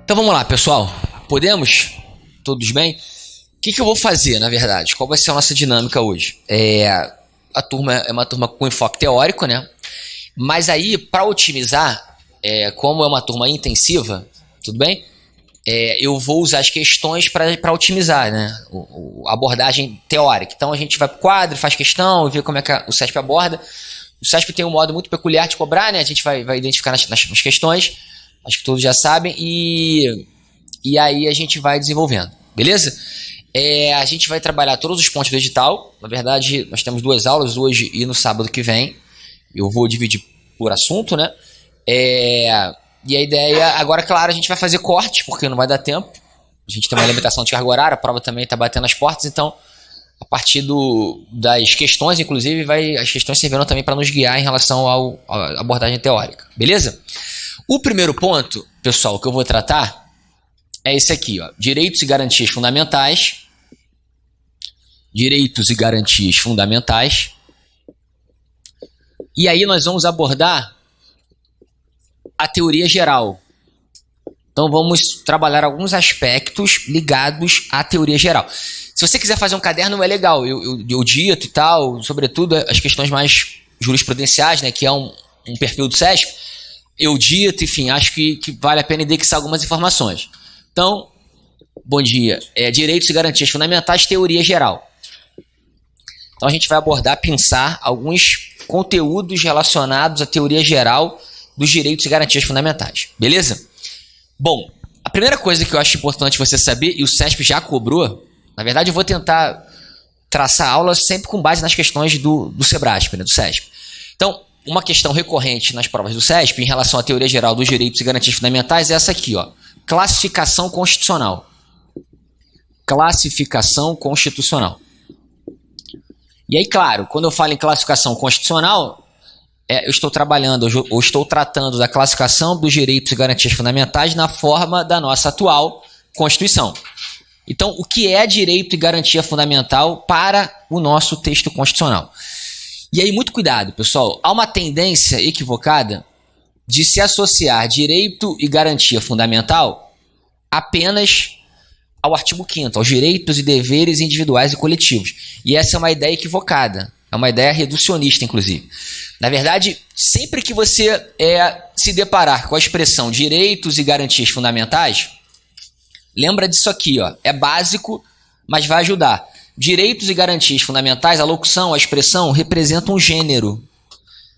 Então vamos lá, pessoal. Podemos? Todos bem? O que eu vou fazer, na verdade? Qual vai ser a nossa dinâmica hoje? A turma é uma turma com enfoque teórico, né? Mas aí, para otimizar, como é uma turma intensiva, tudo bem? Eu vou usar as questões para otimizar, né? A abordagem teórica. Então a gente vai para o quadro, faz questão e vê como é que o CESP aborda. O CESP tem um modo muito peculiar de cobrar, né? A gente vai identificar nas questões, acho que todos já sabem, e aí a gente vai desenvolvendo, beleza? A gente vai trabalhar todos os pontos do edital. Na verdade, nós temos 2 aulas hoje e no sábado que vem. Eu vou dividir por assunto, né? E a ideia, agora, claro, a gente vai fazer cortes, porque não vai dar tempo. A gente tem uma limitação de carga horária, a prova também está batendo as portas, então, a partir das questões, inclusive, as questões servirão também para nos guiar em relação à abordagem teórica, beleza? O primeiro ponto, pessoal, que eu vou tratar é esse aqui, ó, direitos e garantias fundamentais. Direitos e garantias fundamentais. E aí nós vamos abordar a teoria geral. Então vamos trabalhar alguns aspectos ligados à teoria geral. Se você quiser fazer um caderno, é legal. Eu dito e tal, sobretudo as questões mais jurisprudenciais, né, que é um perfil do CESP. Eu dito, enfim, acho que vale a pena indexar algumas informações. Então, bom dia. Direitos e garantias fundamentais, teoria geral. Então a gente vai abordar, pensar alguns conteúdos relacionados à teoria geral dos direitos e garantias fundamentais. Beleza? Bom, a primeira coisa que eu acho importante você saber, e o CESP já cobrou, na verdade eu vou tentar traçar aulas sempre com base nas questões do SEBRASP, né, do CESP. Então, uma questão recorrente nas provas do CESP em relação à teoria geral dos direitos e garantias fundamentais é essa aqui, ó. Classificação constitucional. Classificação constitucional. E aí, claro, quando eu falo em classificação constitucional, eu estou trabalhando, ou estou tratando da classificação dos direitos e garantias fundamentais na forma da nossa atual Constituição. Então, o que é direito e garantia fundamental para o nosso texto constitucional? E aí, muito cuidado, pessoal. Há uma tendência equivocada de se associar direito e garantia fundamental apenas ao artigo 5º, aos direitos e deveres individuais e coletivos. E essa é uma ideia equivocada, é uma ideia reducionista, inclusive. Na verdade, sempre que você se deparar com a expressão direitos e garantias fundamentais, lembra disso aqui, ó, é básico, mas vai ajudar. Direitos e garantias fundamentais, a locução, a expressão, representam um gênero.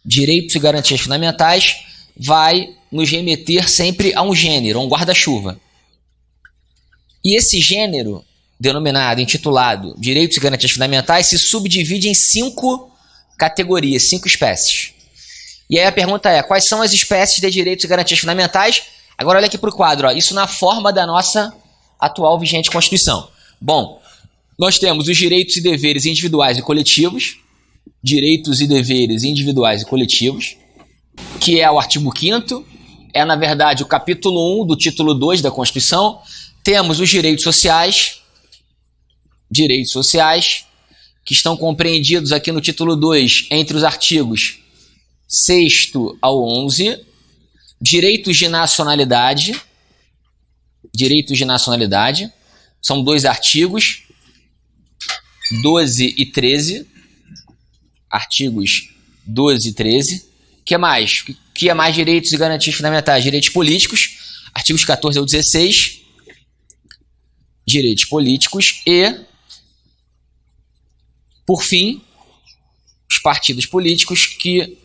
Direitos e garantias fundamentais vai nos remeter sempre a um gênero, a um guarda-chuva. E esse gênero, denominado, intitulado Direitos e Garantias Fundamentais, se subdivide em 5 categorias, 5 espécies. E aí a pergunta é, quais são as espécies de direitos e garantias fundamentais? Agora olha aqui para o quadro, ó, isso na forma da nossa atual vigente Constituição. Bom, nós temos os direitos e deveres individuais e coletivos, direitos e deveres individuais e coletivos, que é o artigo 5º, na verdade o capítulo 1 do título 2 da Constituição. Temos os direitos sociais, que estão compreendidos aqui no título 2 entre os artigos 6º ao 11, direitos de nacionalidade, são 2 artigos, 12 e 13, artigos 12 e 13, que mais? Que é mais direitos e garantias fundamentais? Direitos políticos, artigos 14 ao 16, direitos políticos e, por fim, os partidos políticos que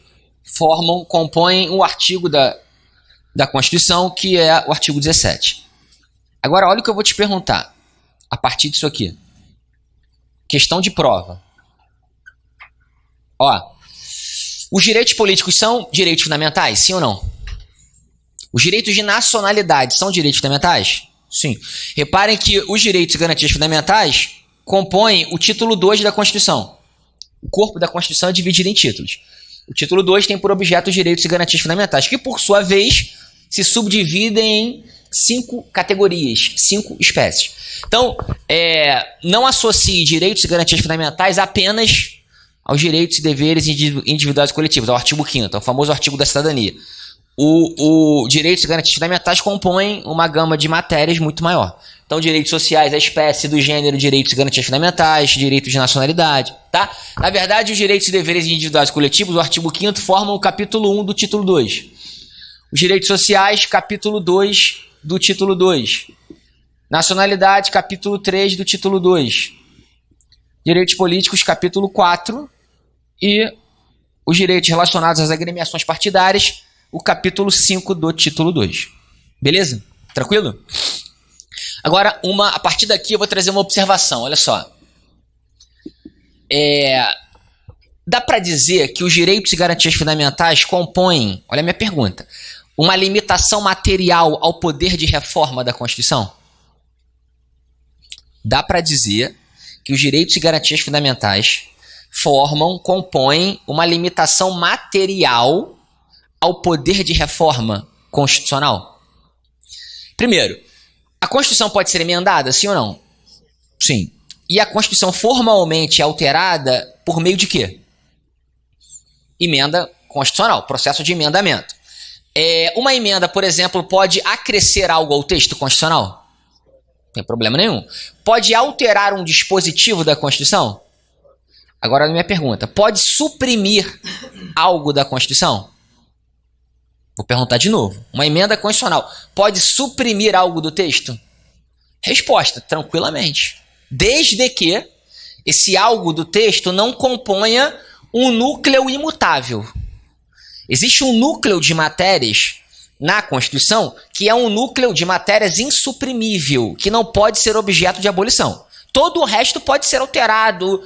compõem o artigo da Constituição, que é o artigo 17. Agora, olha o que eu vou te perguntar a partir disso aqui. Questão de prova. Ó, os direitos políticos são direitos fundamentais, sim ou não? Os direitos de nacionalidade são direitos fundamentais? Sim. Reparem que os direitos e garantias fundamentais compõem o título 2 da Constituição. O corpo da Constituição é dividido em títulos. O título 2 tem por objeto os direitos e garantias fundamentais, que por sua vez se subdividem em 5 categorias, 5 espécies. Então, não associe direitos e garantias fundamentais apenas aos direitos e deveres individuais e coletivos, ao artigo 5º, ao famoso artigo da cidadania. o direitos e garantias fundamentais compõem uma gama de matérias muito maior. Então, direitos sociais, a espécie, do gênero, direitos e garantias fundamentais, direitos de nacionalidade, tá? Na verdade, os direitos e deveres individuais e coletivos, o artigo 5º, formam o capítulo 1 do título 2. Os direitos sociais, capítulo 2 do título 2. Nacionalidade, capítulo 3 do título 2. Direitos políticos, capítulo 4. E os direitos relacionados às agremiações partidárias, o capítulo 5 do título 2. Beleza? Tranquilo? Agora, a partir daqui eu vou trazer uma observação, olha só. Dá para dizer que os direitos e garantias fundamentais compõem, olha a minha pergunta, uma limitação material ao poder de reforma da Constituição? Dá para dizer que os direitos e garantias fundamentais compõem uma limitação material ao poder de reforma constitucional? Primeiro, a Constituição pode ser emendada, sim ou não? Sim. E a Constituição formalmente alterada por meio de quê? Emenda constitucional, processo de emendamento. Uma emenda, por exemplo, pode acrescer algo ao texto constitucional? Não tem problema nenhum. Pode alterar um dispositivo da Constituição? Agora a minha pergunta, pode suprimir algo da Constituição? Vou perguntar de novo. Uma emenda constitucional pode suprimir algo do texto? Resposta, tranquilamente. Desde que esse algo do texto não componha um núcleo imutável. Existe um núcleo de matérias na Constituição que é um núcleo de matérias insuprimível, que não pode ser objeto de abolição. Todo o resto pode ser alterado,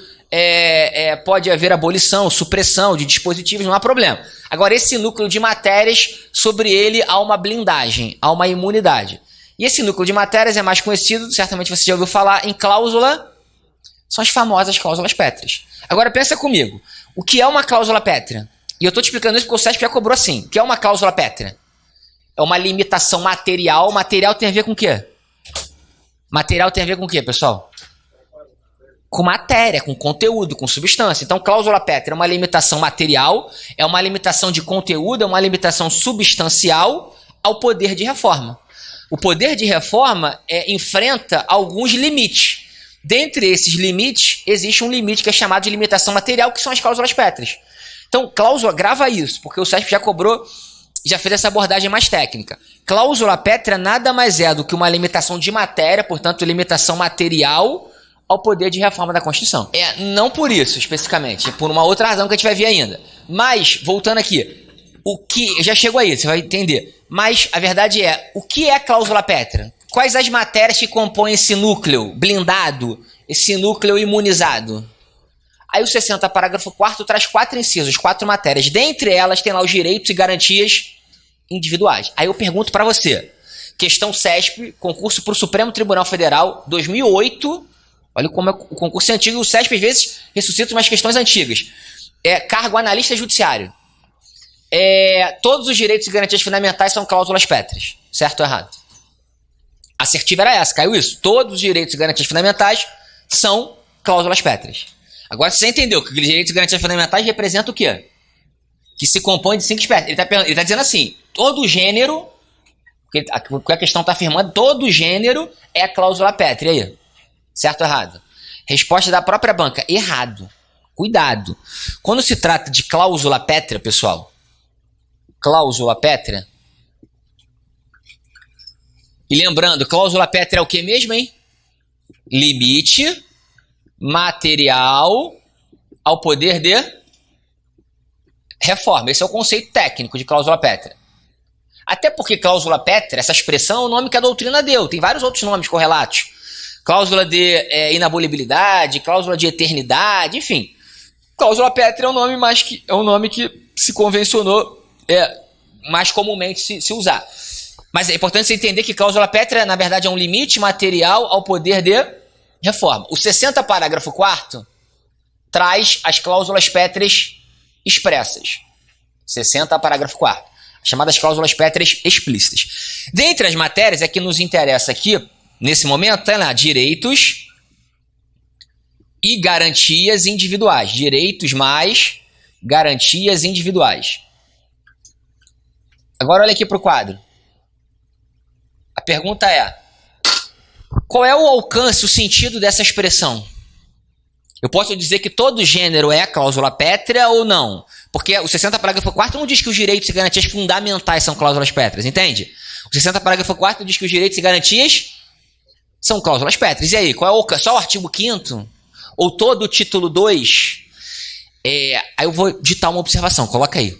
pode haver abolição, supressão de dispositivos, não há problema. Agora, esse núcleo de matérias, sobre ele há uma blindagem, há uma imunidade. E esse núcleo de matérias é mais conhecido, certamente você já ouviu falar, em cláusula, são as famosas cláusulas pétreas. Agora, pensa comigo, o que é uma cláusula pétrea? E eu estou te explicando isso porque o SESP já cobrou assim. O que é uma cláusula pétrea? É uma limitação material. Material tem a ver com o quê? Material tem a ver com o quê, pessoal? Com matéria, com conteúdo, com substância. Então, cláusula pétrea é uma limitação material, é uma limitação de conteúdo, é uma limitação substancial ao poder de reforma. O poder de reforma enfrenta alguns limites. Dentre esses limites, existe um limite que é chamado de limitação material, que são as cláusulas pétreas. Então, cláusula, grava isso, porque o SESP já cobrou, já fez essa abordagem mais técnica. Cláusula pétrea nada mais é do que uma limitação de matéria, portanto, limitação material ao poder de reforma da Constituição. Não por isso, especificamente, por uma outra razão que a gente vai ver ainda. Mas, voltando aqui, o que já chegou aí, você vai entender. Mas a verdade o que é cláusula pétrea? Quais as matérias que compõem esse núcleo blindado, esse núcleo imunizado? Aí o 60, parágrafo 4º, traz 4 incisos, 4 matérias. Dentre elas tem lá os direitos e garantias individuais. Aí eu pergunto para você, questão SESP, concurso para o Supremo Tribunal Federal, 2008, olha como o concurso é antigo, o SESP às vezes ressuscita umas questões antigas. Cargo analista judiciário. Todos os direitos e garantias fundamentais são cláusulas pétreas. Certo ou errado? A assertiva era essa, caiu isso? Todos os direitos e garantias fundamentais são cláusulas pétreas. Agora você entendeu que os direitos e garantias fundamentais representam o quê? Que se compõe de 5 espécies. Ele está dizendo assim, todo gênero, porque a questão está afirmando, todo gênero é a cláusula pétrea. E aí? Certo ou errado? Resposta da própria banca, errado. Cuidado. Quando se trata de cláusula pétrea, pessoal, cláusula pétrea, e lembrando, cláusula pétrea é o que mesmo, hein? Limite material ao poder de reforma. Esse é o conceito técnico de cláusula pétrea. Até porque cláusula pétrea, essa expressão é o nome que a doutrina deu. Tem vários outros nomes correlatos. Cláusula de inabolibilidade, cláusula de eternidade, enfim. Cláusula pétrea é um nome que se convencionou mais comumente se usar. Mas é importante você entender que cláusula pétrea, na verdade, é um limite material ao poder de reforma. O 60, parágrafo 4º, traz as cláusulas pétreas expressas. 60, parágrafo 4º. Chamadas cláusulas pétreas explícitas. Dentre as matérias, que nos interessa aqui, nesse momento, tem lá direitos e garantias individuais. Direitos mais garantias individuais. Agora olha aqui para o quadro. A pergunta é: qual é o alcance, o sentido dessa expressão? Eu posso dizer que todo gênero é cláusula pétrea ou não? Porque o 60 parágrafo 4º não diz que os direitos e garantias fundamentais são cláusulas pétreas, entende? O 60 parágrafo 4º diz que os direitos e garantias são cláusulas pétreas. E aí, qual é o alcance? Só o artigo 5º? Ou todo o título 2? Aí eu vou ditar uma observação, coloca aí.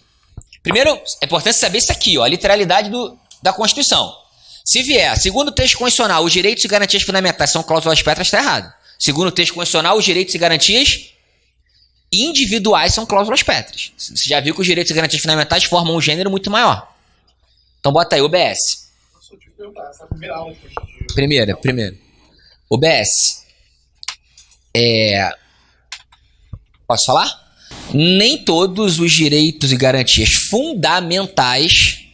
Primeiro, é importante saber isso aqui, ó, a literalidade da Constituição. Se vier, segundo o texto constitucional, os direitos e garantias fundamentais são cláusulas pétreas, está errado. Segundo o texto constitucional, os direitos e garantias individuais são cláusulas pétreas. Você já viu que os direitos e garantias fundamentais formam um gênero muito maior. Então bota aí, OBS. Primeira. OBS. Posso falar? Nem todos os direitos e garantias fundamentais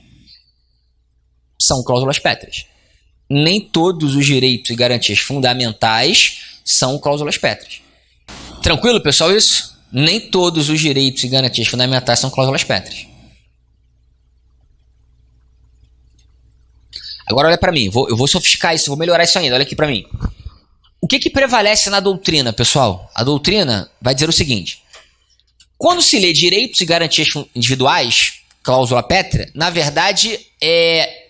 são cláusulas pétreas. Nem todos os direitos e garantias fundamentais são cláusulas pétreas. Tranquilo, pessoal, isso? Nem todos os direitos e garantias fundamentais são cláusulas pétreas. Agora olha para mim, eu vou sofisticar isso, vou melhorar isso ainda, olha aqui para mim. O que prevalece na doutrina, pessoal? A doutrina vai dizer o seguinte: quando se lê direitos e garantias individuais, cláusula pétrea, na verdade,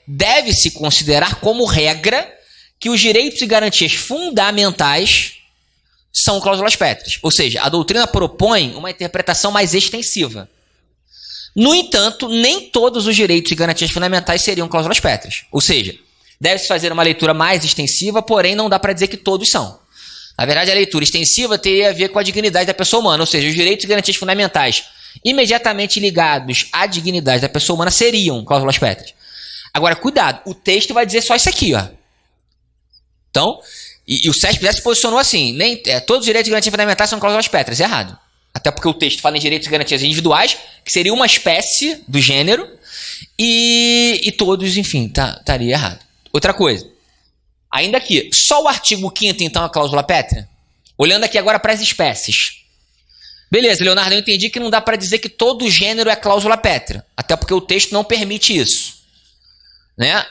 deve-se considerar como regra que os direitos e garantias fundamentais são cláusulas pétreas. Ou seja, a doutrina propõe uma interpretação mais extensiva. No entanto, nem todos os direitos e garantias fundamentais seriam cláusulas pétreas. Ou seja, deve-se fazer uma leitura mais extensiva, porém não dá para dizer que todos são. Na verdade, a leitura extensiva teria a ver com a dignidade da pessoa humana, ou seja, os direitos e garantias fundamentais imediatamente ligados à dignidade da pessoa humana seriam cláusulas pétreas. Agora, cuidado, o texto vai dizer só isso aqui, ó. Então, e o SESP já se posicionou assim, todos os direitos e garantias fundamentais são cláusulas pétreas, errado. Até porque o texto fala em direitos e garantias individuais, que seria uma espécie do gênero, e todos, enfim, estaria errado. Outra coisa, ainda aqui, só o artigo 5º, então, é a cláusula pétrea? Olhando aqui agora para as espécies. Beleza, Leonardo, eu entendi que não dá para dizer que todo gênero é cláusula pétrea, até porque o texto não permite isso, né?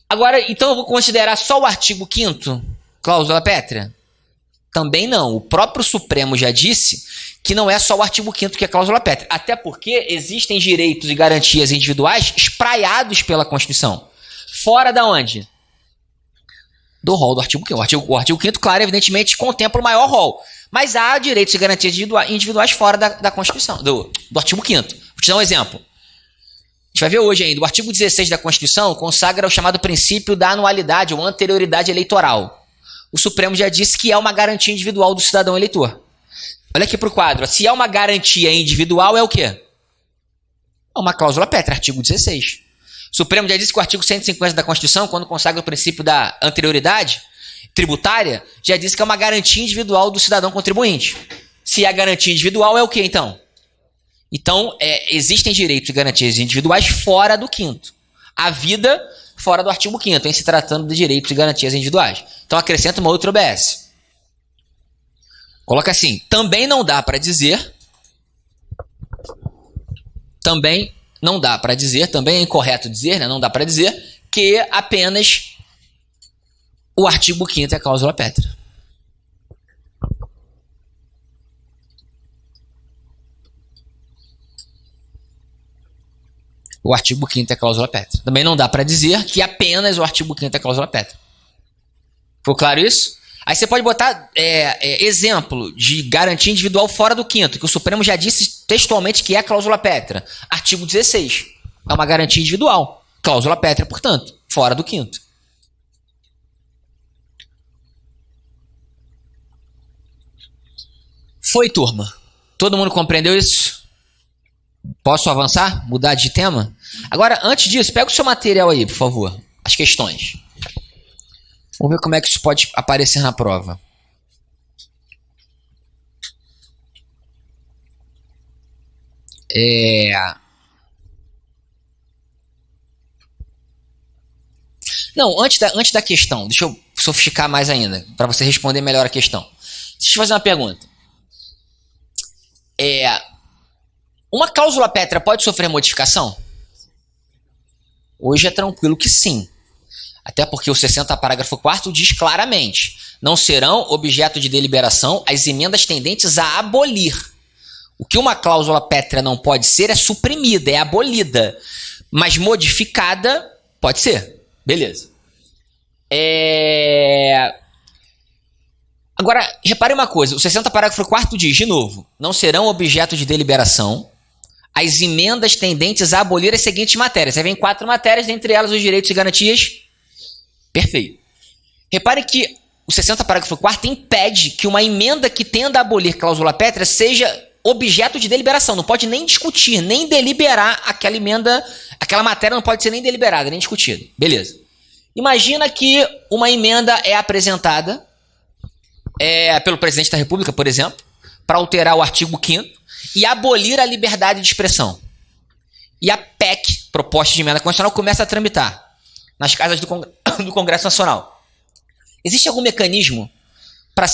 Agora, então eu vou considerar só o artigo 5º cláusula pétrea? Também não. O próprio Supremo já disse que não é só o artigo 5º que é cláusula pétrea, até porque existem direitos e garantias individuais espraiados pela Constituição. Fora da onde? Do rol do artigo 5º. O artigo 5º, claro, evidentemente, contempla o maior rol. Mas há direitos e garantias individuais fora da Constituição, do artigo 5º. Vou te dar um exemplo. A gente vai ver hoje ainda. O artigo 16 da Constituição consagra o chamado princípio da anualidade ou anterioridade eleitoral. O Supremo já disse que é uma garantia individual do cidadão eleitor. Olha aqui para o quadro. Se é uma garantia individual, é o quê? É uma cláusula pétrea, artigo 16. O Supremo já disse que o artigo 150 da Constituição, quando consagra o princípio da anterioridade tributária, já disse que é uma garantia individual do cidadão contribuinte. Se é garantia individual, é o quê, então? Então, existem direitos e garantias individuais fora do 5º. A vida fora do artigo 5º, em se tratando de direitos e garantias individuais. Então, acrescenta uma outra OBS. Coloca assim: também não dá para dizer, também é incorreto dizer, né? Não dá para dizer que apenas o artigo 5º é cláusula pétrea. O artigo 5º é cláusula pétrea. Também não dá para dizer que apenas o artigo 5º é cláusula pétrea. Ficou claro isso? Aí você pode botar exemplo de garantia individual fora do 5º, que o Supremo já disse textualmente que é cláusula pétrea. Artigo 16. É uma garantia individual. Cláusula pétrea, portanto, fora do 5º. Foi, turma. Todo mundo compreendeu isso? Posso avançar? Mudar de tema? Agora, antes disso, pega o seu material aí, por favor. As questões. Vamos ver como é que isso pode aparecer na prova. Não, antes da questão, deixa eu sofisticar mais ainda, para você responder melhor a questão. Deixa eu te fazer uma pergunta. Uma cláusula pétrea pode sofrer modificação? Hoje é tranquilo que sim. Até porque o 60 parágrafo 4º diz claramente: não serão objeto de deliberação as emendas tendentes a abolir. O que uma cláusula pétrea não pode ser é suprimida, é abolida. Mas modificada pode ser. Beleza. Agora, repare uma coisa. O 60 parágrafo 4º diz, de novo, não serão objeto de deliberação as emendas tendentes a abolir as seguintes matérias. Aí vem 4 matérias, dentre elas os direitos e garantias. Perfeito. Repare que o 60 parágrafo 4º impede que uma emenda que tenda a abolir cláusula pétrea seja objeto de deliberação. Não pode nem discutir, nem deliberar aquela emenda, aquela matéria não pode ser nem deliberada, nem discutida. Beleza. Imagina que uma emenda é apresentada pelo presidente da República, por exemplo, para alterar o artigo 5º e abolir a liberdade de expressão. E a PEC, proposta de emenda constitucional, começa a tramitar nas casas do Congresso Nacional. Existe algum mecanismo para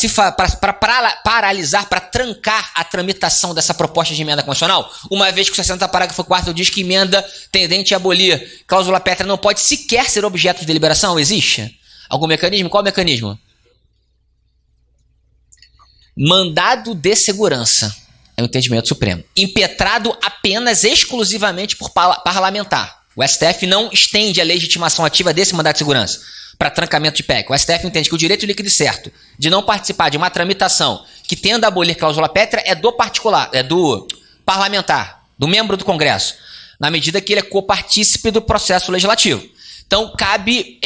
paralisar, para trancar a tramitação dessa proposta de emenda constitucional? Uma vez que o 60 parágrafo 4º diz que emenda tendente a abolir cláusula pétrea não pode sequer ser objeto de deliberação? Existe algum mecanismo? Qual mecanismo? Mandado de segurança. É o entendimento supremo. Impetrado apenas exclusivamente por parlamentar. O STF não estende a legitimação ativa desse mandado de segurança para trancamento de PEC. O STF entende que o direito líquido e certo de não participar de uma tramitação que tenda a abolir cláusula pétrea é do particular, é do parlamentar, do membro do Congresso, na medida que ele é copartícipe do processo legislativo. Então, cabe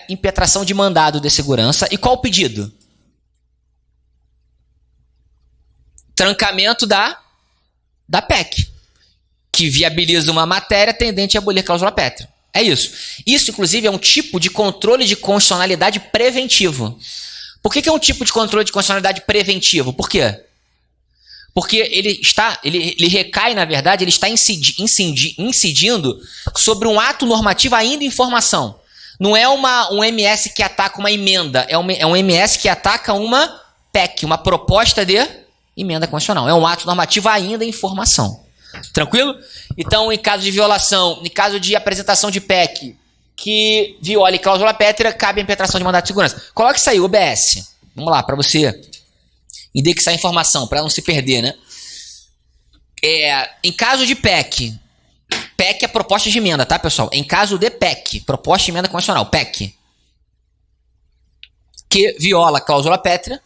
impetração de mandado de segurança. E qual o pedido? Trancamento da PEC, que viabiliza uma matéria tendente a abolir cláusula pétrea. É isso. Isso, inclusive, é um tipo de controle de constitucionalidade preventivo. Por que é um tipo de controle de constitucionalidade preventivo? Por quê? Porque ele recai, na verdade, ele está incidindo sobre um ato normativo ainda em formação. Não é um MS que ataca uma emenda, é um MS que ataca uma PEC, uma proposta de emenda constitucional. É um ato normativo ainda em formação. Tranquilo? Então, em caso de violação, em caso de apresentação de PEC que viole cláusula pétrea, cabe a impetração de mandado de segurança. Coloque isso aí, OBS. Vamos lá, para você indexar a informação, para não se perder, né? Em caso de PEC é proposta de emenda, tá, pessoal? Em caso de PEC, proposta de emenda constitucional, PEC, que viola cláusula pétrea,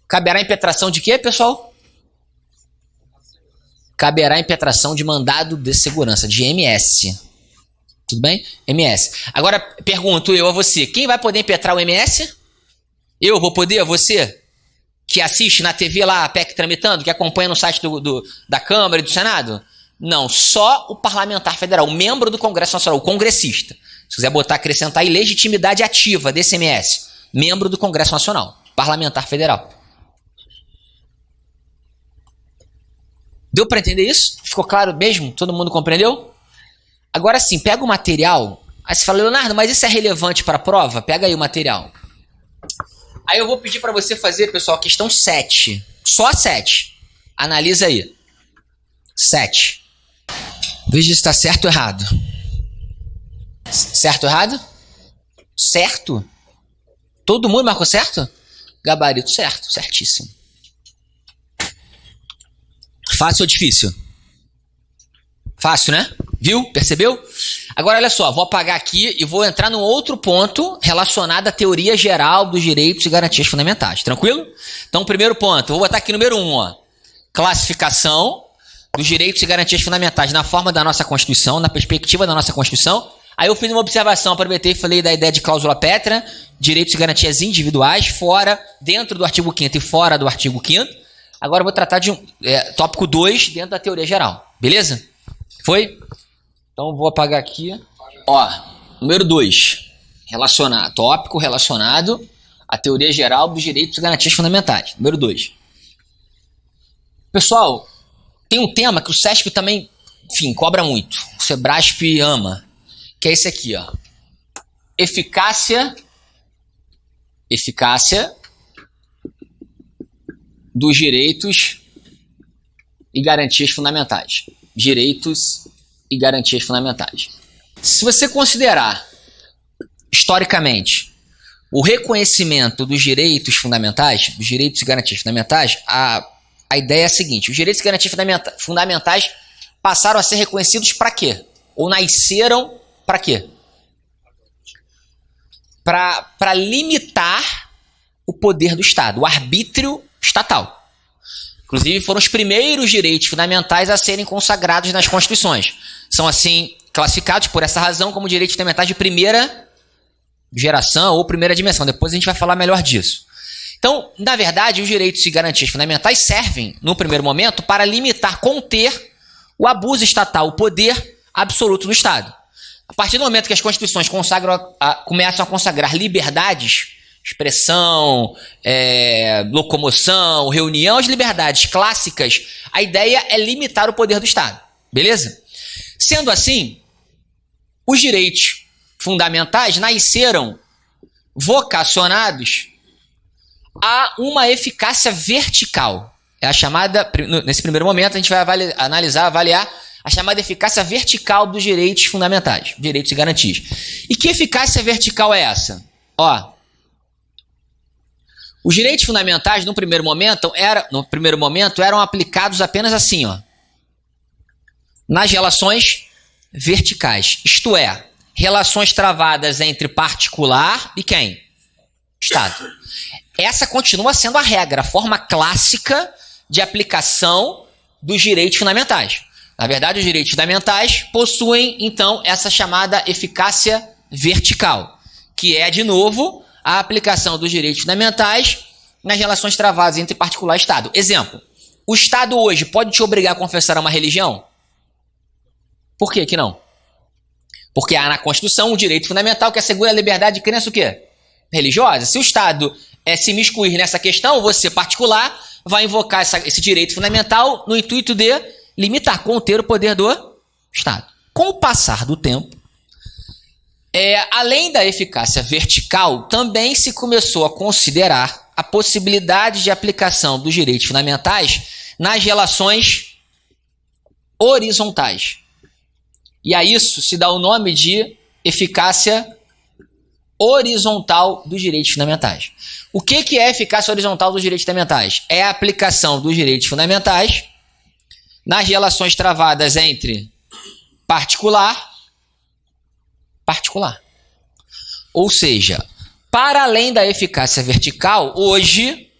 caberá impetração de quê, pessoal? Caberá impetração de mandado de segurança, de MS. Tudo bem? MS. Agora, pergunto eu a você, quem vai poder impetrar o MS? Eu vou poder? Você? Que assiste na TV lá a PEC tramitando, que acompanha no site da Câmara e do Senado? Não, só o parlamentar federal, o membro do Congresso Nacional, o congressista. Se quiser botar, acrescentar aí, legitimidade ativa desse MS. Membro do Congresso Nacional, parlamentar federal. Deu para entender isso? Ficou claro mesmo? Todo mundo compreendeu? Agora sim, pega o material. Aí você fala, Leonardo, mas isso é relevante para a prova? Pega aí o material. Aí eu vou pedir para você fazer, pessoal, a questão 7. Só 7. Analisa aí. 7. Veja se está certo ou errado. Certo ou errado? Certo? Todo mundo marcou certo? Gabarito certo, certíssimo. Fácil ou difícil? Fácil, né? Viu? Percebeu? Agora, olha só, vou apagar aqui e vou entrar num outro ponto relacionado à teoria geral dos direitos e garantias fundamentais. Tranquilo? Então, primeiro ponto, vou botar aqui número 1, ó. Classificação dos direitos e garantias fundamentais na forma da nossa Constituição, na perspectiva da nossa Constituição. Aí eu fiz uma observação, aproveitei e falei da ideia de cláusula pétrea, direitos e garantias individuais, dentro do artigo 5º e fora do artigo 5º. Agora eu vou tratar de tópico 2 dentro da teoria geral. Beleza? Foi? Então vou apagar aqui. Ó, número 2. Tópico relacionado à teoria geral dos direitos e garantias fundamentais. Número 2. Pessoal, tem um tema que o SESP também, enfim, cobra muito. O SEBRASP ama. Que é esse aqui, ó. Eficácia dos direitos e garantias fundamentais. Direitos e garantias fundamentais. Se você considerar, historicamente, o reconhecimento dos direitos fundamentais, dos direitos e garantias fundamentais, a ideia é a seguinte: os direitos e garantias fundamentais passaram a ser reconhecidos para quê? Ou nasceram para quê? Para limitar o poder do Estado, o arbítrio estatal. Inclusive, foram os primeiros direitos fundamentais a serem consagrados nas Constituições. São, assim, classificados, por essa razão, como direitos fundamentais de primeira geração ou primeira dimensão. Depois a gente vai falar melhor disso. Então, na verdade, os direitos e garantias fundamentais servem, no primeiro momento, para limitar, conter o abuso estatal, o poder absoluto do Estado. A partir do momento que as Constituições começam a consagrar liberdades, expressão, locomoção, reunião, as liberdades clássicas, a ideia é limitar o poder do Estado. Beleza? Sendo assim, os direitos fundamentais nasceram vocacionados a uma eficácia vertical. É a chamada, nesse primeiro momento, a gente vai avaliar a chamada eficácia vertical dos direitos fundamentais, direitos e garantias. E que eficácia vertical é essa? Ó, os direitos fundamentais, no primeiro momento, eram aplicados apenas assim, ó, nas relações verticais. Isto é, relações travadas entre particular e quem? Estado. Essa continua sendo a regra, a forma clássica de aplicação dos direitos fundamentais. Na verdade, os direitos fundamentais possuem, então, essa chamada eficácia vertical, que é, de novo, a aplicação dos direitos fundamentais nas relações travadas entre particular e Estado. Exemplo, o Estado hoje pode te obrigar a confessar uma religião? Por que não? Porque há na Constituição um direito fundamental que assegura a liberdade de crença o quê? Religiosa. Se o Estado se miscuir nessa questão, você, particular, vai invocar esse direito fundamental no intuito de limitar, conter o poder do Estado. Com o passar do tempo, além da eficácia vertical, também se começou a considerar a possibilidade de aplicação dos direitos fundamentais nas relações horizontais. E a isso se dá o nome de eficácia horizontal dos direitos fundamentais. O que é eficácia horizontal dos direitos fundamentais? É a aplicação dos direitos fundamentais nas relações travadas entre particular. Ou seja, para além da eficácia vertical, hoje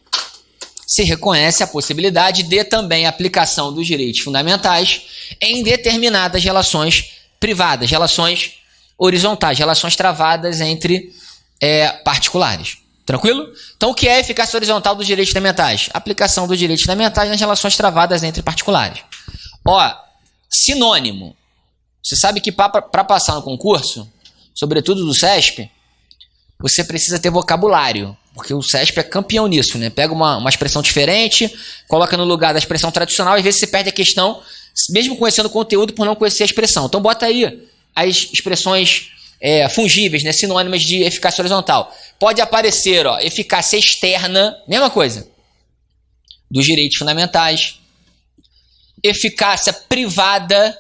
se reconhece a possibilidade de também aplicação dos direitos fundamentais em determinadas relações privadas, relações horizontais, relações travadas entre particulares. Tranquilo? Então, o que é a eficácia horizontal dos direitos fundamentais? Aplicação dos direitos fundamentais nas relações travadas entre particulares. Ó, sinônimo. Você sabe que para passar no concurso, sobretudo do CESP, você precisa ter vocabulário, porque o CESP é campeão nisso, né? Pega uma expressão diferente, coloca no lugar da expressão tradicional, e às vezes você perde a questão, mesmo conhecendo o conteúdo, por não conhecer a expressão. Então, bota aí as expressões fungíveis, né? Sinônimas de eficácia horizontal. Pode aparecer, ó, eficácia externa, mesma coisa, dos direitos fundamentais, eficácia privada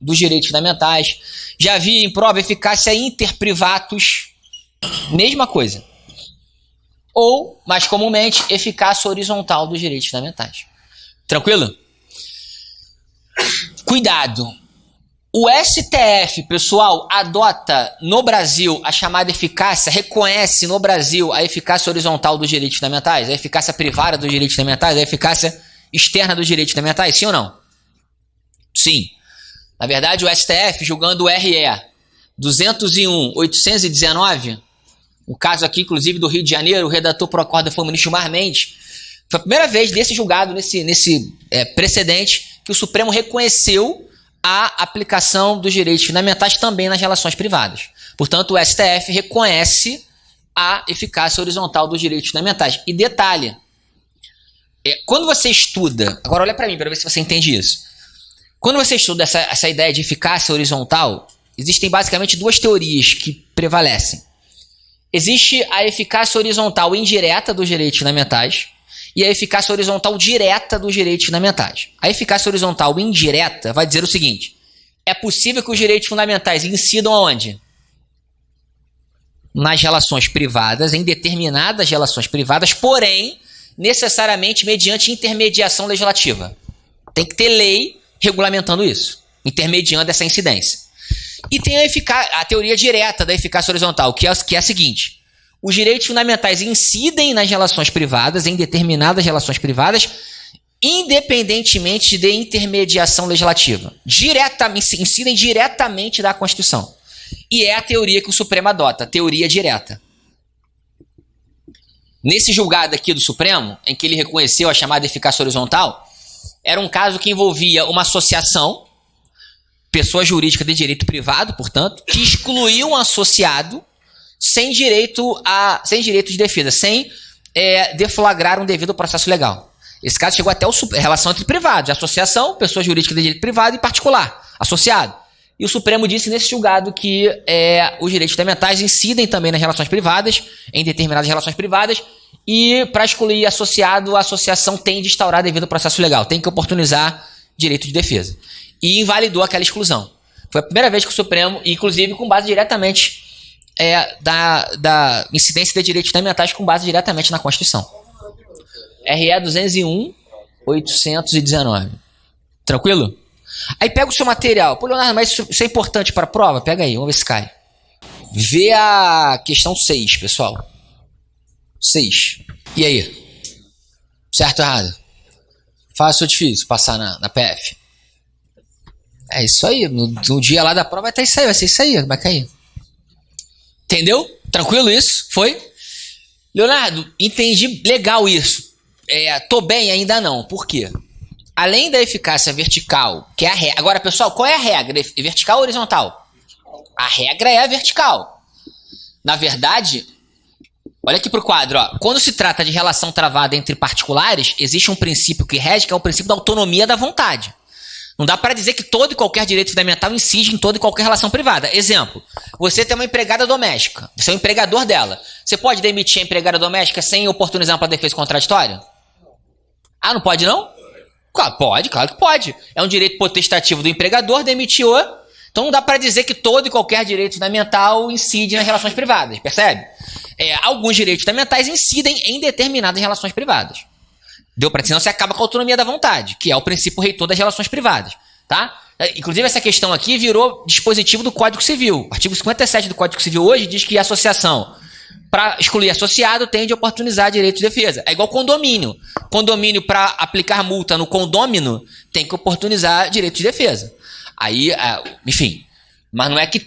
dos direitos fundamentais. Já vi em prova eficácia interprivatus, mesma coisa. Ou, mais comumente, eficácia horizontal dos direitos fundamentais. Tranquilo? Cuidado. O STF, pessoal, adota no Brasil a chamada eficácia, reconhece no Brasil a eficácia horizontal dos direitos fundamentais, a eficácia privada dos direitos fundamentais, a eficácia externa dos direitos fundamentais, sim ou não? Sim. Na verdade, o STF, julgando o RE 201/819, o caso aqui, inclusive, do Rio de Janeiro, o redator pro acordo foi o ministro Gilmar Mendes, foi a primeira vez desse julgado, nesse precedente, que o Supremo reconheceu a aplicação dos direitos fundamentais também nas relações privadas. Portanto, o STF reconhece a eficácia horizontal dos direitos fundamentais. E detalhe, quando você estuda, agora olha para mim para ver se você entende isso. Quando você estuda essa ideia de eficácia horizontal, existem basicamente duas teorias que prevalecem. Existe a eficácia horizontal indireta dos direitos fundamentais e a eficácia horizontal direta dos direitos fundamentais. A eficácia horizontal indireta vai dizer o seguinte: é possível que os direitos fundamentais incidam aonde? Nas relações privadas, em determinadas relações privadas, porém, necessariamente mediante intermediação legislativa. Tem que ter lei regulamentando isso, intermediando essa incidência. E tem a teoria direta da eficácia horizontal, que é a seguinte: os direitos fundamentais incidem nas relações privadas, em determinadas relações privadas, independentemente de intermediação legislativa. Incidem diretamente da Constituição. E é a teoria que o Supremo adota, a teoria direta. Nesse julgado aqui do Supremo, em que ele reconheceu a chamada eficácia horizontal, era um caso que envolvia uma associação, pessoa jurídica de direito privado, portanto, que excluiu um associado sem direito de defesa, sem deflagrar um devido processo legal. Esse caso chegou até a relação entre privados, associação, pessoa jurídica de direito privado e particular, associado. E o Supremo disse nesse julgado que os direitos fundamentais incidem também nas relações privadas, em determinadas relações privadas, e para excluir associado, a associação tem de instaurar devido processo legal, tem que oportunizar direito de defesa. E invalidou aquela exclusão. Foi a primeira vez que o Supremo, inclusive com base diretamente da incidência de direitos fundamentais, com base diretamente na Constituição. RE 201/819. Tranquilo? Aí pega o seu material. Pô, Leonardo, mas isso é importante para a prova? Pega aí, vamos ver se cai. Vê a questão 6, pessoal. 6. E aí? Certo ou errado? Fácil ou difícil passar na PF? É isso aí. No dia lá da prova vai ter isso aí, vai ser isso aí, vai cair. Entendeu? Tranquilo isso? Foi? Leonardo, entendi legal isso. Tô bem? Ainda não. Por quê? Além da eficácia vertical, que é a regra. Agora, pessoal, qual é a regra? Vertical ou horizontal? A regra é a vertical. Na verdade, olha aqui pro quadro. Ó. Quando se trata de relação travada entre particulares, existe um princípio que rege, que é o princípio da autonomia da vontade. Não dá para dizer que todo e qualquer direito fundamental incide em toda e qualquer relação privada. Exemplo, você tem uma empregada doméstica, você é o empregador dela. Você pode demitir a empregada doméstica sem oportunizar uma defesa contraditória? Ah, não pode não? Pode, claro que pode. É um direito potestativo do empregador, demitiu-a. Então não dá para dizer que todo e qualquer direito fundamental incide nas relações privadas, percebe? Alguns direitos fundamentais incidem em determinadas relações privadas. Deu para dizer, senão você acaba com a autonomia da vontade, que é o princípio reitor das relações privadas, tá? Inclusive essa questão aqui virou dispositivo do Código Civil. O artigo 57 do Código Civil hoje diz que a associação, para excluir associado, tem de oportunizar direito de defesa. É igual condomínio. Condomínio, para aplicar multa no condômino, tem que oportunizar direito de defesa. Aí, enfim, mas não é que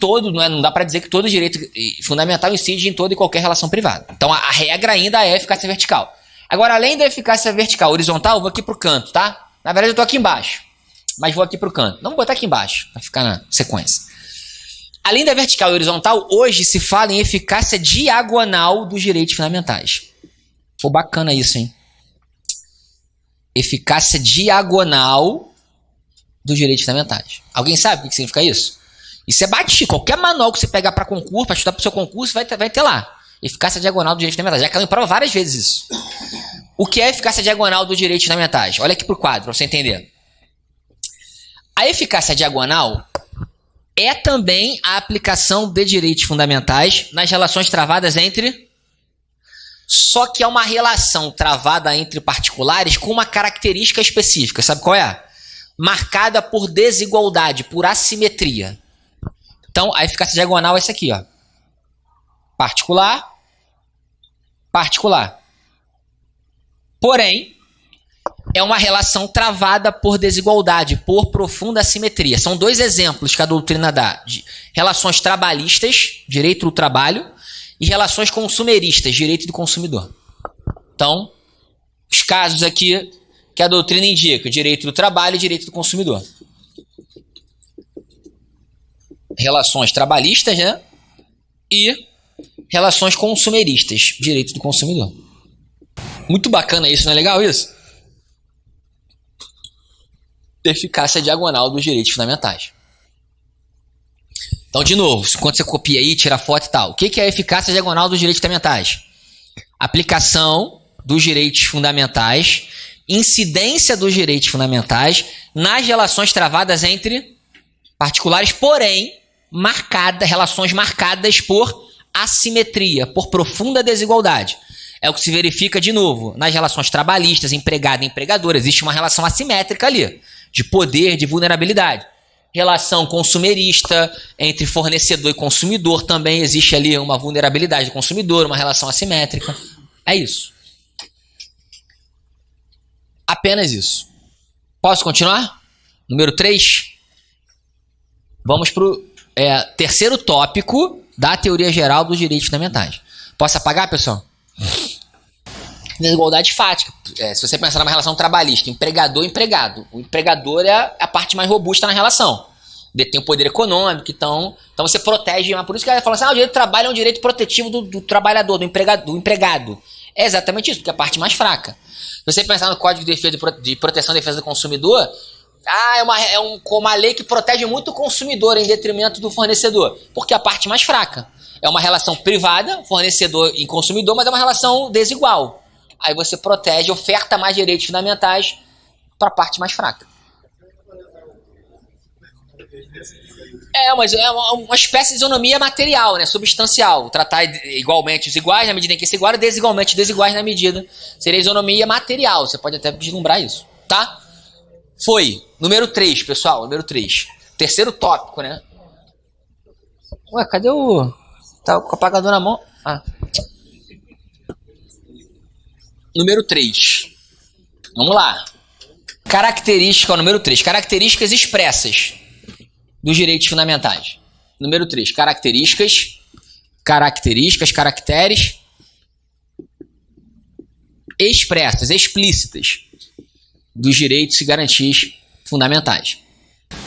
não dá para dizer que todo direito fundamental incide em toda e qualquer relação privada. Então a regra ainda é a eficácia vertical. Agora, além da eficácia vertical horizontal, eu vou aqui pro canto, tá? Na verdade, eu tô aqui embaixo, mas vou aqui pro canto. Vamos botar aqui embaixo, para ficar na sequência. Além da vertical e horizontal, hoje se fala em eficácia diagonal dos direitos fundamentais. Pô, bacana isso, hein? Eficácia diagonal dos direitos fundamentais. Alguém sabe o que significa isso? Isso é batido. Qualquer manual que você pegar para concurso, para estudar para o seu concurso, vai ter lá. Eficácia diagonal dos direitos fundamentais. Já caiu em prova várias vezes isso. O que é eficácia diagonal dos direitos fundamentais? Olha aqui para o quadro, para você entender. A eficácia diagonal é também a aplicação de direitos fundamentais nas relações travadas entre... Só que é uma relação travada entre particulares com uma característica específica. Sabe qual é? Marcada por desigualdade, por assimetria. Então, a eficácia diagonal é essa aqui, ó. Particular, particular. Porém, é uma relação travada por desigualdade, por profunda assimetria. São dois exemplos que a doutrina dá de relações trabalhistas, direito do trabalho, e relações consumeristas, direito do consumidor. Então, os casos aqui que a doutrina indica, direito do trabalho e direito do consumidor. Relações trabalhistas, né? E relações consumeristas, direito do consumidor. Muito bacana isso, não é legal isso? Eficácia diagonal dos direitos fundamentais. Então, de novo, quando você copia aí, tira foto e tal, o que é a eficácia diagonal dos direitos fundamentais? Aplicação dos direitos fundamentais, incidência dos direitos fundamentais nas relações travadas entre particulares, porém, relações marcadas por assimetria, por profunda desigualdade. É o que se verifica, de novo, nas relações trabalhistas, empregado e empregador. Existe uma relação assimétrica ali, de poder, de vulnerabilidade. Relação consumerista, entre fornecedor e consumidor, também existe ali uma vulnerabilidade do consumidor, uma relação assimétrica. É isso. Apenas isso. Posso continuar? Número 3. Vamos para o terceiro tópico da teoria geral dos direitos fundamentais. Posso apagar, pessoal? Desigualdade fática. Se você pensar numa relação trabalhista, empregador-empregado, o empregador é a parte mais robusta na relação. Detém o poder econômico, então você protege. Por isso que ela fala assim, o direito do trabalho é um direito protetivo do trabalhador, do empregado. É exatamente isso, porque é a parte mais fraca. Se você pensar no Código de Defesa de Proteção e Defesa do Consumidor, é uma lei que protege muito o consumidor em detrimento do fornecedor, porque é a parte mais fraca. É uma relação privada, fornecedor e consumidor, mas é uma relação desigual. Aí você protege, oferta mais direitos fundamentais para a parte mais fraca. Mas é uma espécie de isonomia material, né, substancial. Tratar igualmente os iguais na medida em que se igualam, desigualmente desiguais na medida. Seria isonomia material, você pode até vislumbrar isso, tá? Foi. Número 3, pessoal, número 3. Terceiro tópico, né? Ué, cadê o... Tá com o apagador na mão? Número 3. Vamos lá. Característica, número 3. Características expressas dos direitos fundamentais. Número 3. Características, caracteres expressas, explícitas dos direitos e garantias fundamentais.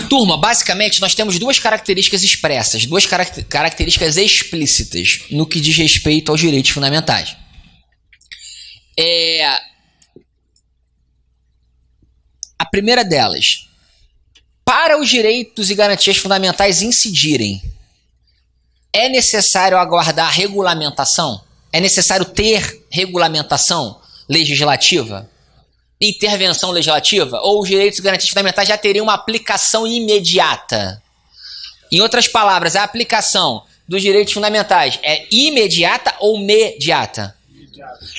Turma, basicamente nós temos duas características expressas, duas características explícitas no que diz respeito aos direitos fundamentais. A primeira delas, para os direitos e garantias fundamentais incidirem, é necessário aguardar regulamentação? É necessário ter regulamentação legislativa? Intervenção legislativa? Ou os direitos e garantias fundamentais já teriam uma aplicação imediata? Em outras palavras, a aplicação dos direitos fundamentais é imediata ou mediata?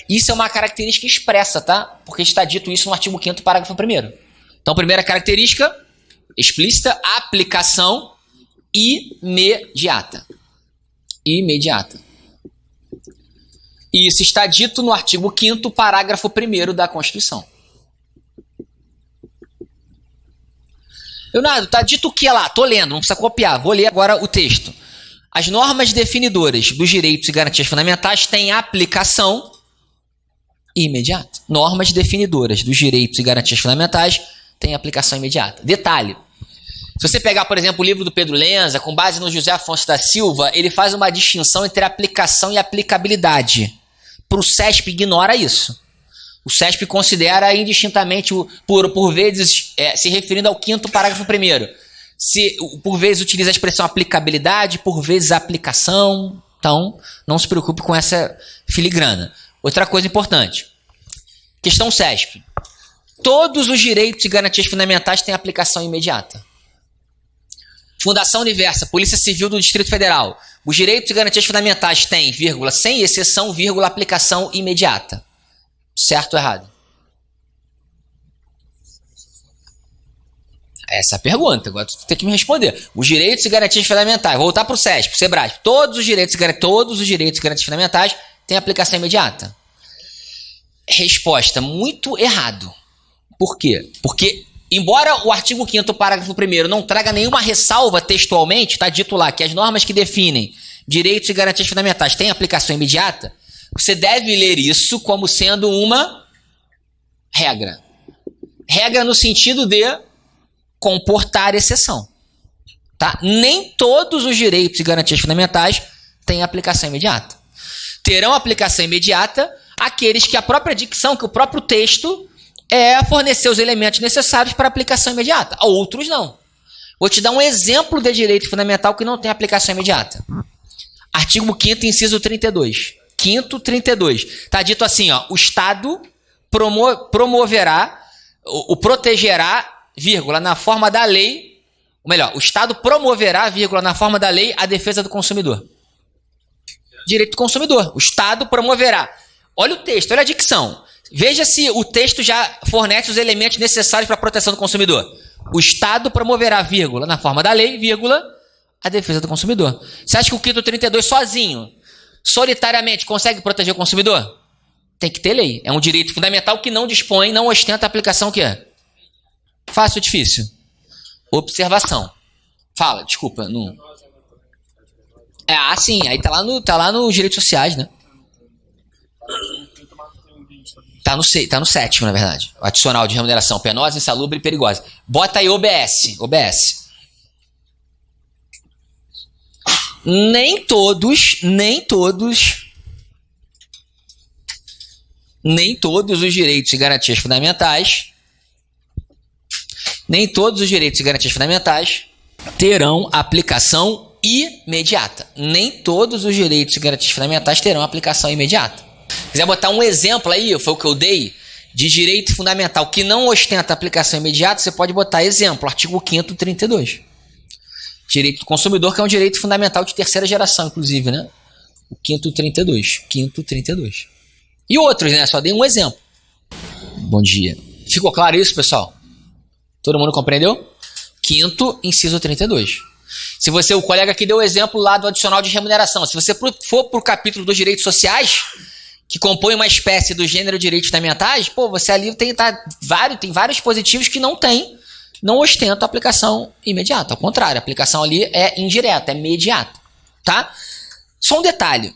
Isso é uma característica expressa, tá? Porque está dito isso no artigo 5º, parágrafo 1º. Então, primeira característica explícita, aplicação imediata. Imediata. Isso está dito no artigo 5º, parágrafo 1º da Constituição. Leonardo, está dito o que lá? Estou lendo, não precisa copiar. Vou ler agora o texto. As normas definidoras dos direitos e garantias fundamentais têm aplicação imediata. Normas definidoras dos direitos e garantias fundamentais têm aplicação imediata. Detalhe. Se você pegar, por exemplo, o livro do Pedro Lenza, com base no José Afonso da Silva, ele faz uma distinção entre aplicação e aplicabilidade. Para o CESP, ignora isso. O CESP considera indistintamente, por vezes, se referindo ao 5º parágrafo 1º. Por vezes utiliza a expressão aplicabilidade, por vezes aplicação. Então, não se preocupe com essa filigrana. Outra coisa importante. Questão CESP. Todos os direitos e garantias fundamentais têm aplicação imediata. Fundação Universa, Polícia Civil do Distrito Federal. Os direitos e garantias fundamentais têm, vírgula, sem exceção, vírgula, aplicação imediata. Certo ou errado? Essa é a pergunta. Agora tu tem que me responder. Os direitos e garantias fundamentais. Voltar para o CESP, o SEBRAE. Todos os direitos e garantias fundamentais têm aplicação imediata. Resposta, muito errado. Por quê? Porque, embora o artigo 5º, parágrafo 1º, não traga nenhuma ressalva textualmente, está dito lá que as normas que definem direitos e garantias fundamentais têm aplicação imediata, você deve ler isso como sendo uma regra. Regra no sentido de comportar exceção. Tá? Nem todos os direitos e garantias fundamentais têm aplicação imediata. Terão aplicação imediata aqueles que a própria dicção, que o próprio texto fornecer os elementos necessários para aplicação imediata. Outros não. Vou te dar um exemplo de direito fundamental que não tem aplicação imediata. Artigo 5º, inciso 32. 5º 32. Está dito assim, ó, o Estado promoverá, o protegerá, vírgula, na forma da lei, ou melhor, o Estado promoverá, vírgula, na forma da lei, a defesa do consumidor. Direito do consumidor. O Estado promoverá. Olha o texto, olha a dicção. Veja se o texto já fornece os elementos necessários para a proteção do consumidor. O Estado promoverá, vírgula, na forma da lei, vírgula, a defesa do consumidor. Você acha que o 5º 32 sozinho, solitariamente, consegue proteger o consumidor? Tem que ter lei. É um direito fundamental que não dispõe, não ostenta a aplicação que é. Fácil ou difícil? Observação. Fala, desculpa. Não... sim, aí tá lá nos direitos sociais, né? Tá no 7º, na verdade. O adicional de remuneração penosa, insalubre e perigosa. Bota aí OBS. Nem todos os direitos e garantias fundamentais terão aplicação imediata. Nem todos os direitos e garantias fundamentais terão aplicação imediata. Se quiser botar um exemplo aí, foi o que eu dei, de direito fundamental que não ostenta aplicação imediata, você pode botar exemplo, artigo 5º 32. Direito do consumidor, que é um direito fundamental de terceira geração, inclusive, né? O 5º 32. E outros, né? Só dei um exemplo. Bom dia. Ficou claro isso, pessoal? Todo mundo compreendeu? 5º, inciso 32. Se você, o colega aqui deu o exemplo lá do adicional de remuneração. Se você for para o capítulo dos direitos sociais, que compõe uma espécie do gênero direitos fundamentais, você ali tem vários dispositivos que não ostentam a aplicação imediata. Ao contrário, a aplicação ali é indireta, é imediata. Tá? Só um detalhe.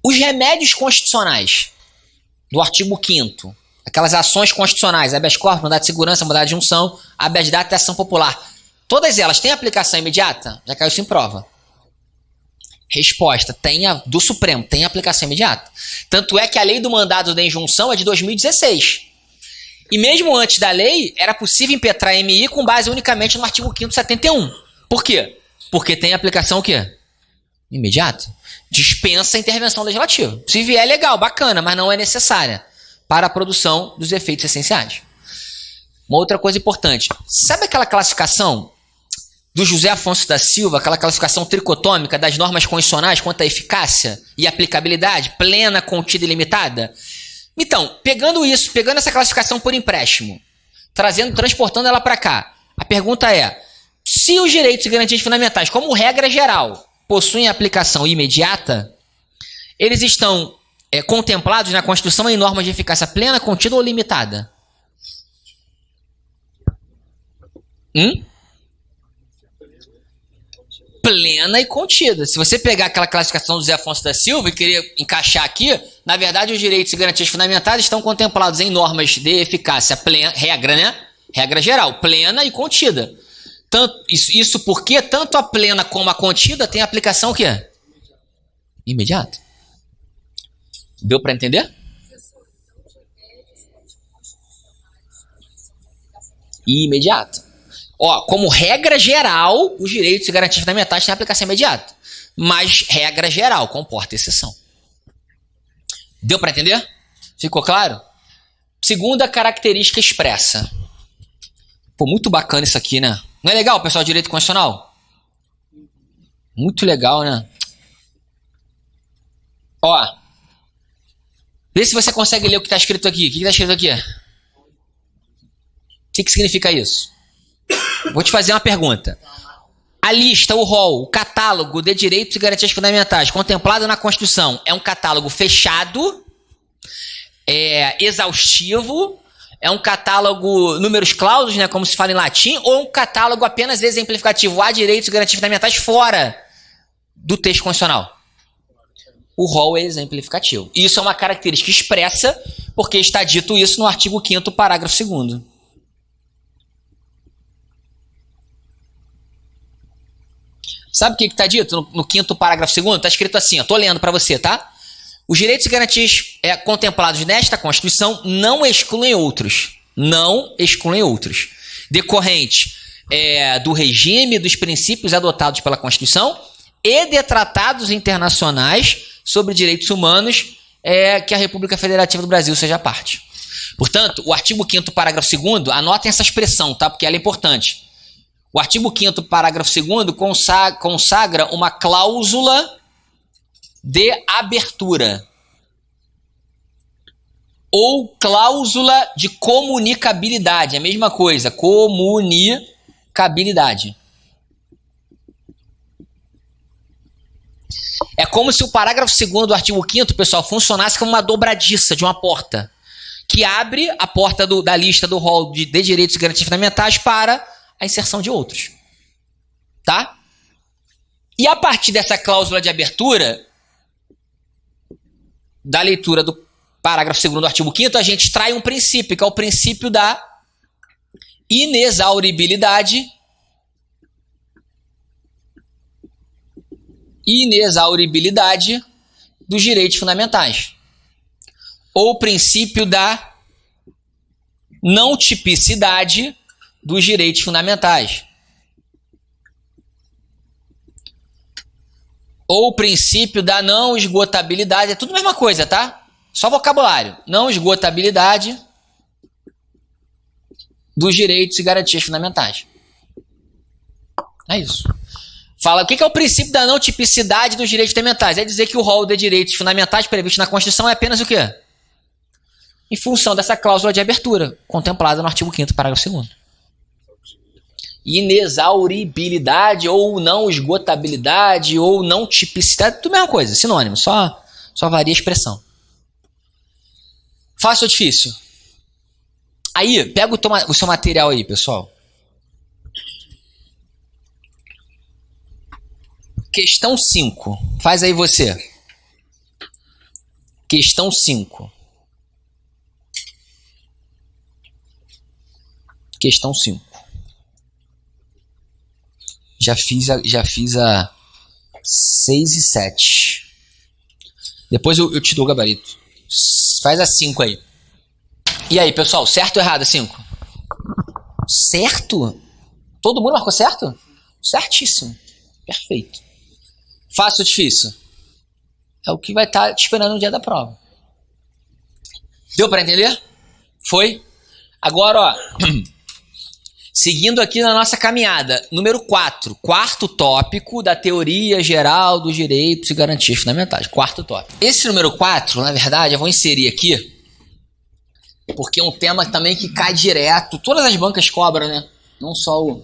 Os remédios constitucionais do artigo 5º, aquelas ações constitucionais, habeas corpus, mandado de segurança, mandado de junção, habeas data e ação popular, todas elas têm aplicação imediata? Já caiu isso em prova. Resposta, do Supremo, tem aplicação imediata. Tanto é que a lei do mandado de injunção é de 2016. E mesmo antes da lei, era possível impetrar MI com base unicamente no artigo 5º 71. Por quê? Porque tem aplicação o quê? Imediata. Dispensa a intervenção legislativa. Se vier é legal, bacana, mas não é necessária para a produção dos efeitos essenciais. Uma outra coisa importante. Sabe aquela classificação do José Afonso da Silva, aquela classificação tricotômica das normas constitucionais quanto à eficácia e aplicabilidade, plena, contida e limitada? Então, pegando essa classificação por empréstimo, transportando ela para cá, a pergunta é, se os direitos e garantias fundamentais, como regra geral, possuem aplicação imediata, eles estão contemplados na Constituição em normas de eficácia plena, contida ou limitada? Plena e contida. Se você pegar aquela classificação do José Afonso da Silva e querer encaixar aqui, na verdade os direitos e garantias fundamentais estão contemplados em normas de eficácia plena, regra geral, plena e contida. Isso porque tanto a plena como a contida tem aplicação o quê? Imediata. Deu para entender? Imediata. Como regra geral, os direitos e garantias fundamentais têm aplicação imediata. Mas, regra geral, comporta exceção. Deu para entender? Ficou claro? Segunda característica expressa. Muito bacana isso aqui, né? Não é legal, pessoal, direito constitucional? Muito legal, né? Vê se você consegue ler o que está escrito aqui. O que está escrito aqui? O que significa isso? Vou te fazer uma pergunta. A lista, o rol, o catálogo de direitos e garantias fundamentais contemplado na Constituição é um catálogo fechado, exaustivo, é um catálogo numerus clausus, né, como se fala em latim, ou um catálogo apenas exemplificativo? Há direitos e garantias fundamentais fora do texto constitucional? O rol é exemplificativo. Isso é uma característica expressa, porque está dito isso no artigo 5º, parágrafo 2º. Sabe o que está dito no 5º parágrafo 2º? Está escrito assim, estou lendo para você, tá? Os direitos e garantias contemplados nesta Constituição não excluem outros. Não excluem outros. Decorrente do regime, dos princípios adotados pela Constituição e de tratados internacionais sobre direitos humanos que a República Federativa do Brasil seja parte. Portanto, o artigo 5º, parágrafo 2º, anotem essa expressão, tá? Porque ela é importante. O artigo 5º, parágrafo 2º, consagra uma cláusula de abertura ou cláusula de comunicabilidade, é a mesma coisa, comunicabilidade. É como se o parágrafo 2º do artigo 5º, pessoal, funcionasse como uma dobradiça de uma porta, que abre a porta da lista do rol de direitos e garantias fundamentais para a inserção de outros. Tá? E a partir dessa cláusula de abertura, da leitura do parágrafo 2º do artigo 5º, a gente extrai um princípio, que é o princípio da inexauribilidade dos direitos fundamentais. Ou o princípio da não tipicidade dos direitos fundamentais. Ou o princípio da não esgotabilidade, é tudo a mesma coisa, tá? Só vocabulário. Não esgotabilidade dos direitos e garantias fundamentais. É isso. Fala, o que é o princípio da não tipicidade dos direitos fundamentais? É dizer que o rol de direitos fundamentais previsto na Constituição é apenas o quê? Em função dessa cláusula de abertura, contemplada no artigo 5º, parágrafo 2º. Inexauribilidade, ou não esgotabilidade, ou não tipicidade, tudo a mesma coisa, sinônimo, só varia a expressão. Fácil ou difícil? Aí, pega o seu material aí, pessoal. Questão 5. Faz aí você. Questão 5. Questão 5. Já fiz a 6 e 7. Depois eu te dou o gabarito. Faz a 5 aí. E aí, pessoal, certo ou errado a 5? Certo? Todo mundo marcou certo? Certíssimo. Perfeito. Fácil ou difícil? É o que vai estar te esperando no dia da prova. Deu para entender? Foi? Agora, ó. Seguindo aqui na nossa caminhada, número 4, quarto tópico da teoria geral dos direitos e garantias fundamentais. Quarto tópico. Esse número 4, na verdade, eu vou inserir aqui, porque é um tema também que cai direto. Todas as bancas cobram, né? Não só o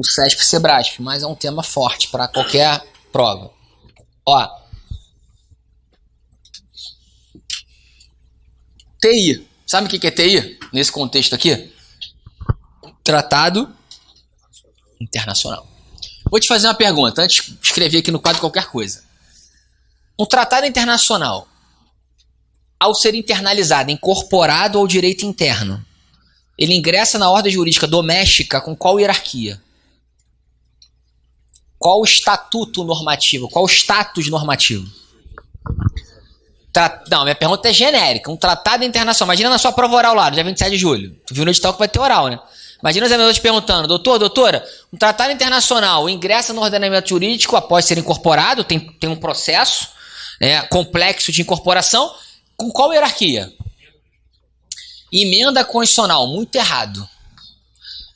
SESP e o Sebrasp, mas é um tema forte para qualquer prova. Ó. TI. Sabe o que é TI? Nesse contexto aqui? Tratado internacional. Vou te fazer uma pergunta, antes de escrever aqui no quadro qualquer coisa. Um tratado internacional, ao ser internalizado, incorporado ao direito interno, ele ingressa na ordem jurídica doméstica com qual hierarquia? Qual o estatuto normativo? Qual o status normativo? Não, minha pergunta é genérica. Um tratado internacional. Imagina na sua prova oral lá, no dia 27 de julho. Tu viu no edital que vai ter oral, né? Imagina os examinadores te perguntando, doutora, um tratado internacional ingressa no ordenamento jurídico após ser incorporado, tem um processo complexo de incorporação, com qual hierarquia? Emenda constitucional, muito errado.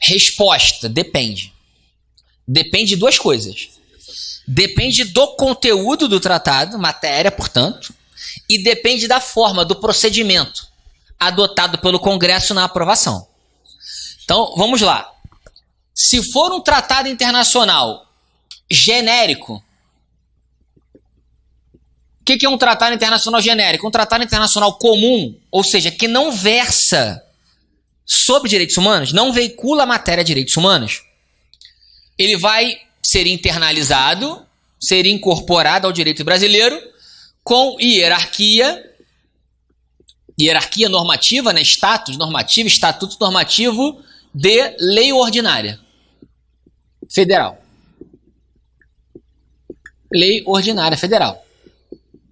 Resposta, depende. Depende de duas coisas. Depende do conteúdo do tratado, matéria, portanto, e depende da forma, do procedimento adotado pelo Congresso na aprovação. Então, vamos lá. Se for um tratado internacional genérico, o que é um tratado internacional genérico? Um tratado internacional comum, ou seja, que não versa sobre direitos humanos, não veicula a matéria de direitos humanos, ele vai ser internalizado, ser incorporado ao direito brasileiro com hierarquia normativa, né? Status normativo, estatuto normativo de lei ordinária federal. Lei ordinária federal.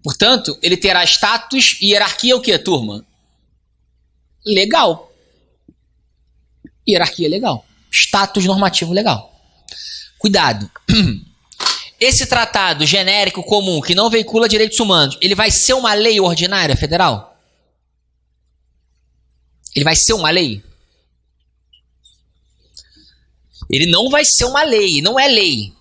Portanto, ele terá status e hierarquia o quê, turma? Legal. Hierarquia legal. Status normativo legal. Cuidado. Esse tratado genérico comum que não veicula direitos humanos, ele vai ser uma lei ordinária federal? Ele vai ser uma lei? Ele não vai ser uma lei, não é lei.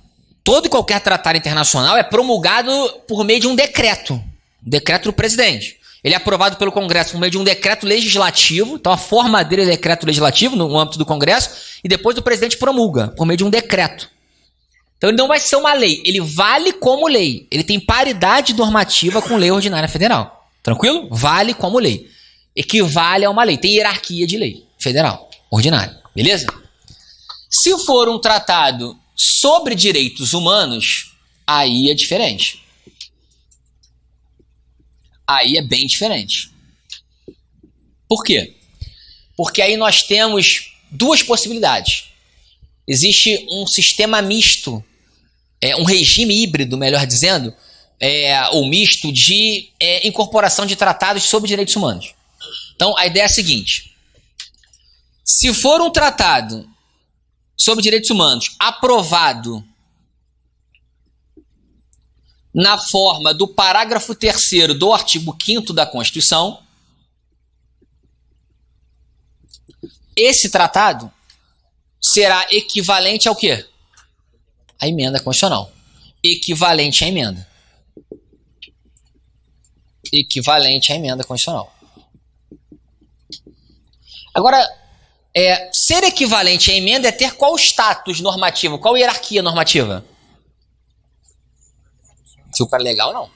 Todo e qualquer tratado internacional é promulgado por meio de um decreto do presidente. Ele é aprovado pelo Congresso por meio de um decreto legislativo, então a forma dele é decreto legislativo no âmbito do Congresso, e depois o presidente promulga por meio de um decreto. Então ele não vai ser uma lei, ele vale como lei. Ele tem paridade normativa com lei ordinária federal. Tranquilo? Vale como lei. Equivale a uma lei. Tem hierarquia de lei federal, ordinária. Beleza? Se for um tratado sobre direitos humanos, aí é diferente. Aí é bem diferente. Por quê? Porque aí nós temos duas possibilidades. Existe um sistema misto, um regime híbrido, melhor dizendo, ou misto de incorporação de tratados sobre direitos humanos. Então, a ideia é a seguinte. Se for um tratado sobre direitos humanos aprovado na forma do parágrafo 3º do artigo 5º da Constituição, esse tratado será equivalente ao quê? A emenda constitucional. Equivalente à emenda. Equivalente à emenda constitucional. Agora, ser equivalente à emenda é ter qual status normativo, qual hierarquia normativa? Super legal, não.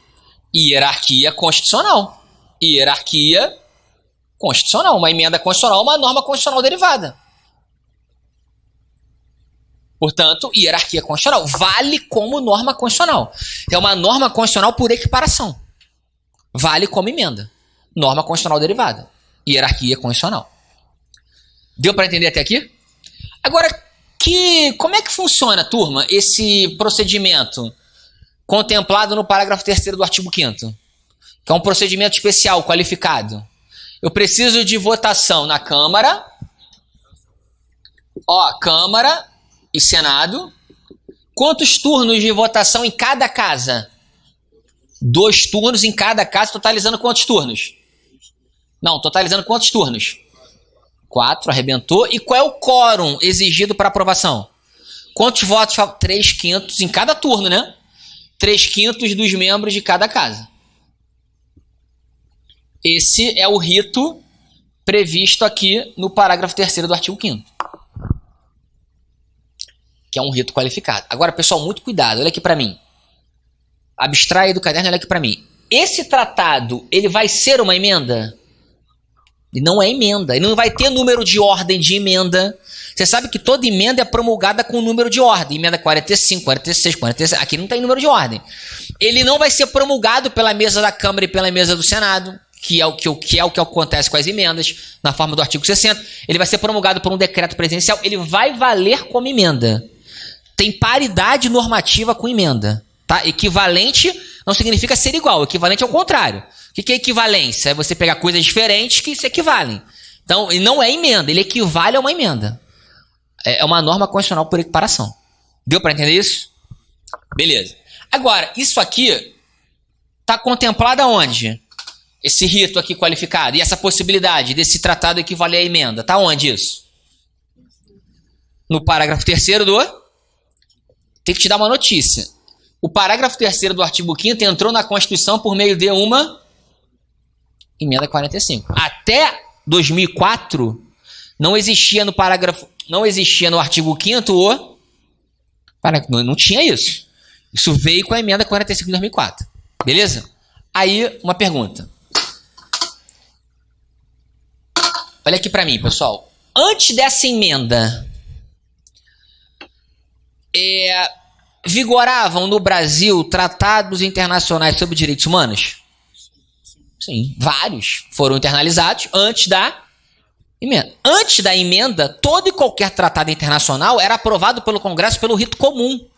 Hierarquia constitucional. Hierarquia constitucional. Uma emenda constitucional é uma norma constitucional derivada. Portanto, hierarquia constitucional vale como norma constitucional. É uma norma constitucional por equiparação. Vale como emenda. Norma constitucional derivada. Hierarquia constitucional. Deu para entender até aqui? Agora, como é que funciona, turma, esse procedimento contemplado no parágrafo 3º do artigo 5º? Que é um procedimento especial, qualificado. Eu preciso de votação na Câmara. Câmara e Senado. Quantos turnos de votação em cada casa? 2 turnos em cada casa, totalizando quantos turnos? Não, totalizando quantos turnos? 4, arrebentou. E qual é o quórum exigido para aprovação? Quantos votos? 3/5 em cada turno, né? 3/5 dos membros de cada casa. Esse é o rito previsto aqui no parágrafo 3º do artigo 5º. Que é um rito qualificado. Agora, pessoal, muito cuidado. Olha aqui para mim. Abstrai do caderno, olha aqui para mim. Esse tratado, ele vai ser uma emenda? Ele não é emenda. Ele não vai ter número de ordem de emenda. Você sabe que toda emenda é promulgada com número de ordem. Emenda 45, 46, 47. Aqui não tem número de ordem. Ele não vai ser promulgado pela mesa da Câmara e pela mesa do Senado, que é o que acontece com as emendas, na forma do artigo 60. Ele vai ser promulgado por um decreto presidencial. Ele vai valer como emenda. Tem paridade normativa com emenda. Tá? Equivalente não significa ser igual. Equivalente é o contrário. O que é equivalência? É você pegar coisas diferentes que se equivalem. Então, ele não é emenda. Ele equivale a uma emenda. É uma norma constitucional por equiparação. Deu para entender isso? Beleza. Agora, isso aqui está contemplado aonde? Esse rito aqui qualificado e essa possibilidade desse tratado equivaler à emenda. Está onde isso? No parágrafo 3º do... Tem que te dar uma notícia. O parágrafo 3º do artigo 5º entrou na Constituição por meio de uma emenda 45. Até 2004, não existia no artigo 5º o... Não tinha isso. Isso veio com a emenda 45 de 2004. Beleza? Aí, uma pergunta. Olha aqui para mim, pessoal. Antes dessa emenda, vigoravam no Brasil tratados internacionais sobre direitos humanos? Sim, vários foram internalizados antes da emenda. Antes da emenda, todo e qualquer tratado internacional era aprovado pelo Congresso pelo rito comum,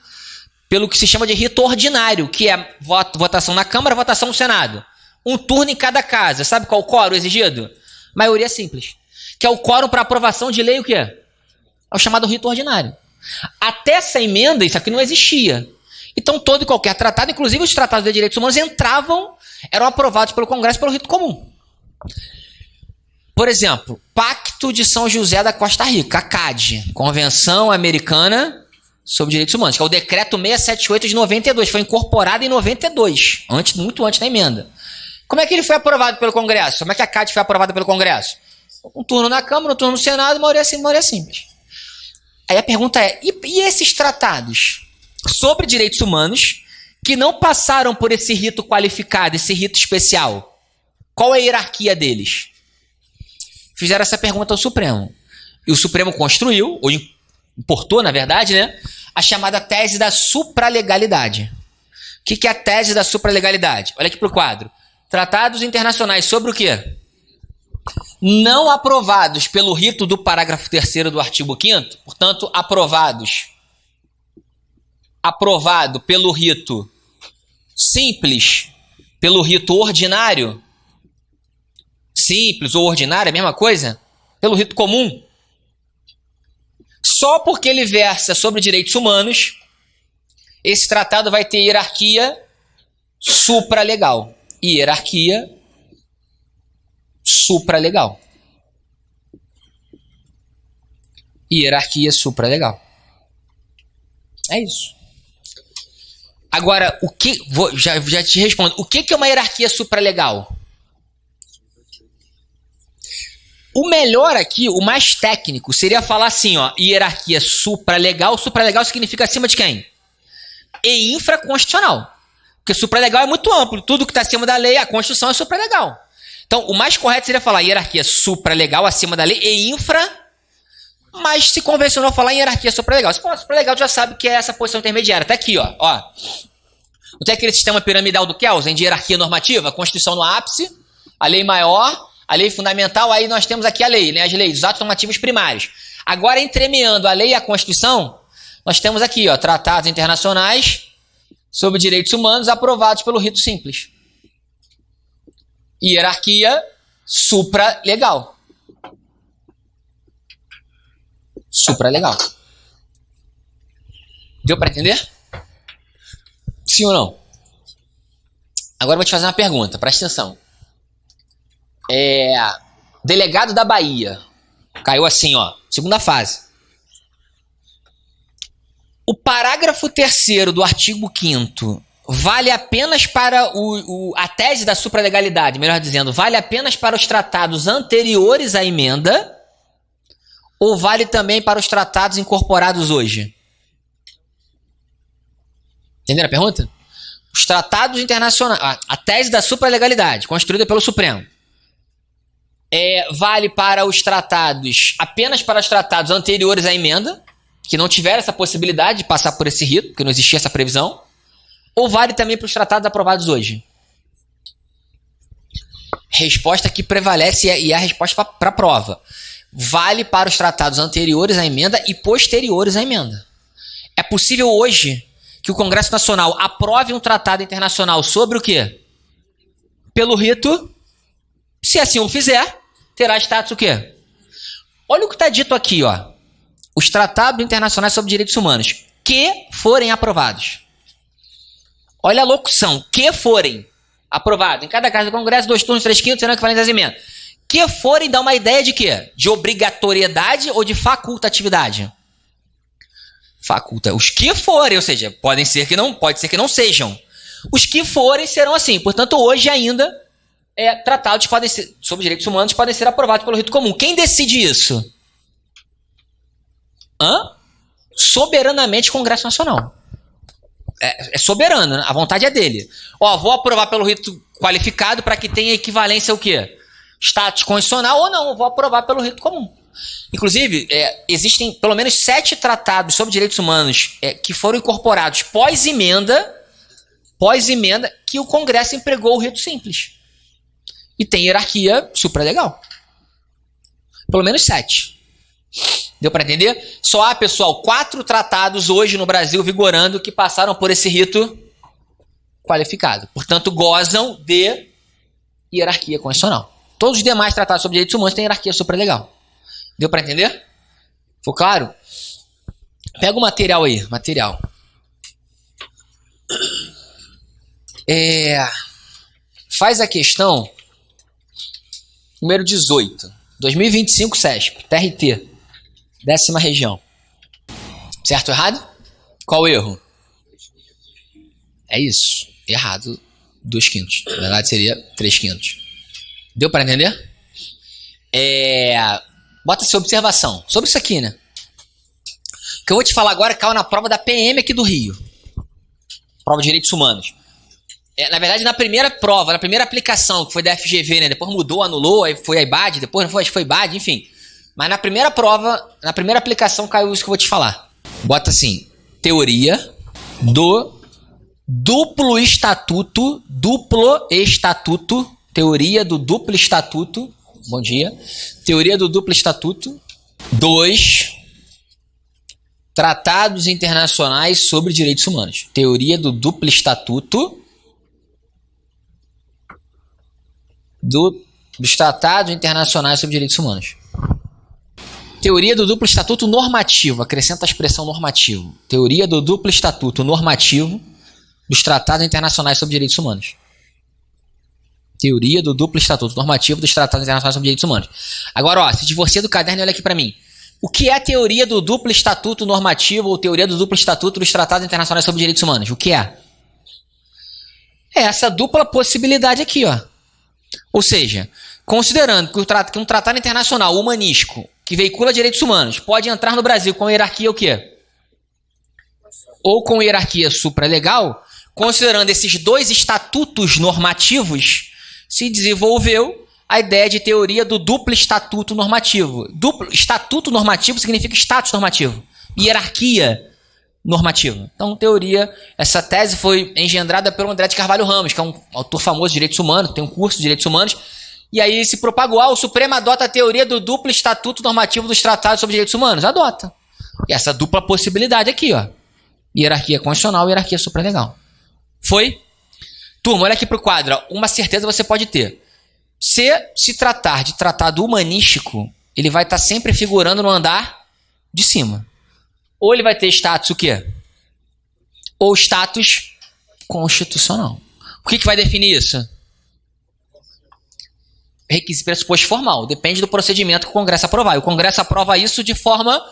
pelo que se chama de rito ordinário, que é votação na Câmara, votação no Senado. Um turno em cada casa. Sabe qual o quórum exigido? Maioria simples. Que é o quórum para aprovação de lei o quê? É o chamado rito ordinário. Até essa emenda, isso aqui não existia. Então, todo e qualquer tratado, inclusive os tratados de direitos humanos, eram aprovados pelo Congresso pelo rito comum. Por exemplo, Pacto de São José da Costa Rica, a CAD, Convenção Americana sobre Direitos Humanos, que é o decreto 678 de 92, foi incorporado em 92, muito antes da emenda. Como é que ele foi aprovado pelo Congresso? Como é que a CAD foi aprovada pelo Congresso? Um turno na Câmara, um turno no Senado, maioria simples. Aí a pergunta é, e esses tratados sobre direitos humanos que não passaram por esse rito qualificado, esse rito especial? Qual é a hierarquia deles? Fizeram essa pergunta ao Supremo. E o Supremo construiu, ou importou, na verdade, né, a chamada tese da supralegalidade. O que é a tese da supralegalidade? Olha aqui para o quadro. Tratados internacionais sobre o quê? Não aprovados pelo rito do parágrafo 3º do artigo 5º, portanto, aprovado pelo rito simples, pelo rito ordinário, simples ou ordinário, é a mesma coisa, pelo rito comum, só porque ele versa sobre direitos humanos, esse tratado vai ter hierarquia supralegal. Hierarquia supralegal. Hierarquia supralegal. É isso. Agora, já te respondo. O que é uma hierarquia supralegal? O melhor aqui, o mais técnico, seria falar assim, ó, hierarquia supralegal. Supralegal significa acima de quem? E infraconstitucional. Porque supralegal é muito amplo. Tudo que está acima da lei, a Constituição é supralegal. Então, o mais correto seria falar hierarquia supralegal, acima da lei, e infra, mas se convencionou falar em hierarquia supralegal. Se for supralegal, já sabe que é essa posição intermediária. Tá aqui, ó. Não tem aquele sistema piramidal do Kelsen de hierarquia normativa? A Constituição no ápice, a lei maior, a lei fundamental, aí nós temos aqui a lei, né? As leis, os atos normativos primários. Agora, entremeando a lei e a Constituição, nós temos aqui, ó, tratados internacionais sobre direitos humanos aprovados pelo rito simples. Hierarquia supralegal. Supralegal. Deu para entender? Sim ou não? Agora eu vou te fazer uma pergunta, presta atenção. Delegado da Bahia. Caiu assim, ó. Segunda fase. O parágrafo 3º do artigo 5º vale apenas para a tese da supralegalidade, melhor dizendo, vale apenas para os tratados anteriores à emenda ou vale também para os tratados incorporados hoje? Entenderam a pergunta? Os tratados internacionais, a tese da supralegalidade, construída pelo Supremo, vale para os tratados, apenas para os tratados anteriores à emenda, que não tiveram essa possibilidade de passar por esse rito, porque não existia essa previsão, ou vale também para os tratados aprovados hoje? Resposta que prevalece e é a resposta para a prova. Vale para os tratados anteriores à emenda e posteriores à emenda. É possível hoje que o Congresso Nacional aprove um tratado internacional sobre o quê? Pelo rito. Se assim o fizer, terá status o quê? Olha o que está dito aqui, ó. Os tratados internacionais sobre direitos humanos que forem aprovados. Olha a locução, que forem aprovados. Em cada caso do Congresso, 2 turnos, 3/5, serão equivalentes às emendas. Que forem dá uma ideia de quê? De obrigatoriedade ou de facultatividade? Os que forem, ou seja, pode ser que não sejam. Os que forem serão assim. Portanto, hoje ainda, tratados sobre direitos humanos podem ser aprovados pelo rito comum. Quem decide isso? Soberanamente o Congresso Nacional. É soberano, né? A vontade é dele. Vou aprovar pelo rito qualificado para que tenha equivalência ao quê? Status constitucional ou não, vou aprovar pelo rito comum. Inclusive, existem pelo menos 7 tratados sobre direitos humanos que foram incorporados pós-emenda, que o Congresso empregou o rito simples. E tem hierarquia supralegal. Pelo menos 7. Deu para entender? Só há, pessoal, 4 tratados hoje no Brasil vigorando que passaram por esse rito qualificado. Portanto, gozam de hierarquia constitucional. Todos os demais tratados sobre direitos humanos têm hierarquia supralegal. Deu para entender? Ficou claro? Pega o material aí, material. Faz a questão número 18, 2025 CESP, TRT, 10ª região. Certo ou errado? Qual o erro? É isso, errado, 2/5. Na verdade seria 3/5. Deu para entender? Bota essa observação sobre isso aqui, né? O que eu vou te falar agora caiu na prova da PM aqui do Rio. Prova de Direitos Humanos. Na verdade, na primeira prova, na primeira aplicação, que foi da FGV, né? Depois mudou, anulou, aí foi a IBAD, depois não foi, acho que foi IBAD, enfim. Mas na primeira prova, na primeira aplicação, caiu isso que eu vou te falar. Bota assim, teoria do duplo estatuto, teoria do duplo estatuto, bom dia, teoria do duplo estatuto, 2 tratados internacionais sobre direitos humanos. Teoria do duplo estatuto dos tratados internacionais sobre direitos humanos. Teoria do duplo estatuto normativo, acrescenta a expressão normativo. Teoria do duplo estatuto normativo dos tratados internacionais sobre direitos humanos. Teoria do duplo estatuto normativo dos tratados internacionais sobre direitos humanos. Agora, ó, se divorcia do caderno e olha aqui para mim. O que é a teoria do duplo estatuto normativo ou teoria do duplo estatuto dos tratados internacionais sobre direitos humanos? O que é? É essa dupla possibilidade aqui, ó. Ou seja, considerando que um tratado internacional humanístico que veicula direitos humanos pode entrar no Brasil com hierarquia o quê? Ou com hierarquia supralegal, considerando esses 2 estatutos normativos, se desenvolveu a ideia de teoria do duplo estatuto normativo. Duplo estatuto normativo significa status normativo, hierarquia normativa. Então, essa tese foi engendrada pelo André de Carvalho Ramos, que é um autor famoso de direitos humanos, tem um curso de direitos humanos, e aí se propagou, o Supremo adota a teoria do duplo estatuto normativo dos tratados sobre direitos humanos. Adota. E essa dupla possibilidade aqui, ó. Hierarquia constitucional e hierarquia supralegal. Foi? Turma, olha aqui pro quadro. Ó. Uma certeza você pode ter. Se tratar de tratado humanístico, ele vai estar sempre figurando no andar de cima. Ou ele vai ter status o quê? Ou status constitucional. O que vai definir isso? Requisito pressuposto formal. Depende do procedimento que o Congresso aprovar. E o Congresso aprova isso de forma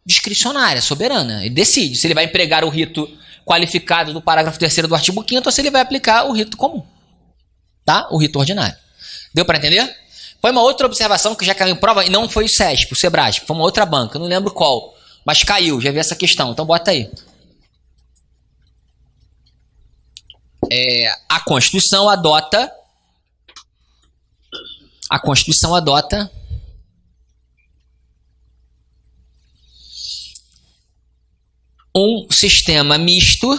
discricionária, soberana. Ele decide se ele vai empregar o rito qualificado do parágrafo 3º do artigo 5º ou se ele vai aplicar o rito comum. Tá? O rito ordinário. Deu para entender? Foi uma outra observação que já caiu em prova e não foi o CESP, o Sebrasp. Foi uma outra banca, eu não lembro qual. Mas caiu, já vi essa questão. Então bota aí. A Constituição adota um sistema misto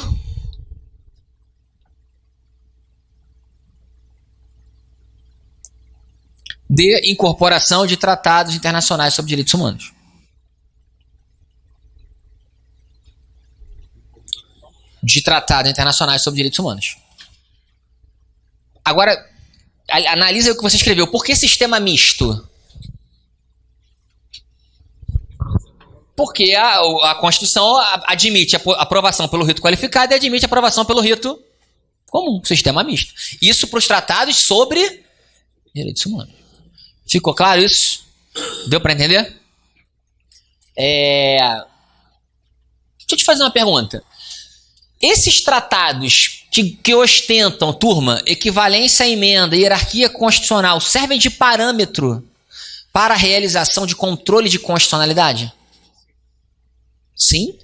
de incorporação de tratados internacionais sobre direitos humanos. De tratados internacionais sobre direitos humanos. Agora, analisa o que você escreveu. Por que sistema misto? Porque a Constituição admite a aprovação pelo rito qualificado e admite a aprovação pelo rito comum, sistema misto. Isso para os tratados sobre direitos humanos. Ficou claro isso? Deu para entender? Deixa eu te fazer uma pergunta. Esses tratados que ostentam, turma, equivalência à emenda, hierarquia constitucional, servem de parâmetro para a realização de controle de constitucionalidade? Sim.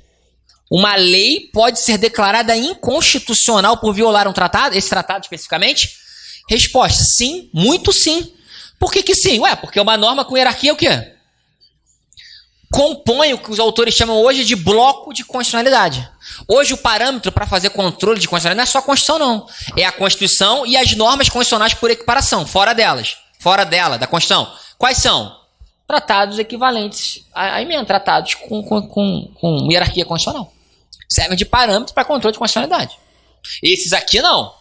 Uma lei pode ser declarada inconstitucional por violar um tratado, esse tratado especificamente? Resposta, sim, muito sim. Por que sim? Porque uma norma com hierarquia é o quê? Compõe o que os autores chamam hoje de bloco de constitucionalidade. Hoje o parâmetro para fazer controle de constitucionalidade não é só a Constituição, não. É a Constituição e as normas constitucionais por equiparação, fora dela, da Constituição. Quais são? Tratados equivalentes à emenda, tratados com hierarquia constitucional. Servem de parâmetro para controle de constitucionalidade. Esses aqui não.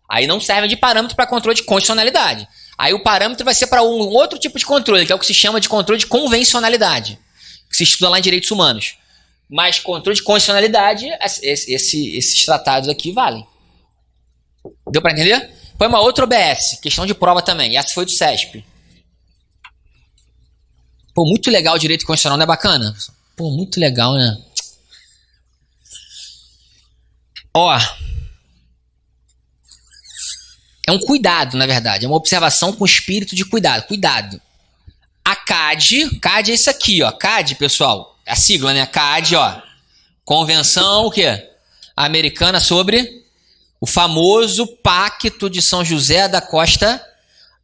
Aí não servem de parâmetro para controle de constitucionalidade. Aí o parâmetro vai ser para um outro tipo de controle, que é o que se chama de controle de convencionalidade. que se estuda lá em direitos humanos. Mas controle de constitucionalidade, esses tratados aqui valem. Deu para entender? Foi uma outra OBS, questão de prova também. E essa foi do CESP. Pô, muito legal o direito constitucional, não é bacana? Pô, muito legal, né? Ó. É um cuidado, na verdade. É uma observação com espírito de cuidado. Cuidado. A CAD é isso aqui, ó. CAD, pessoal, a sigla, né? CAD, ó. Convenção, o quê? Americana sobre o famoso Pacto de São José da Costa.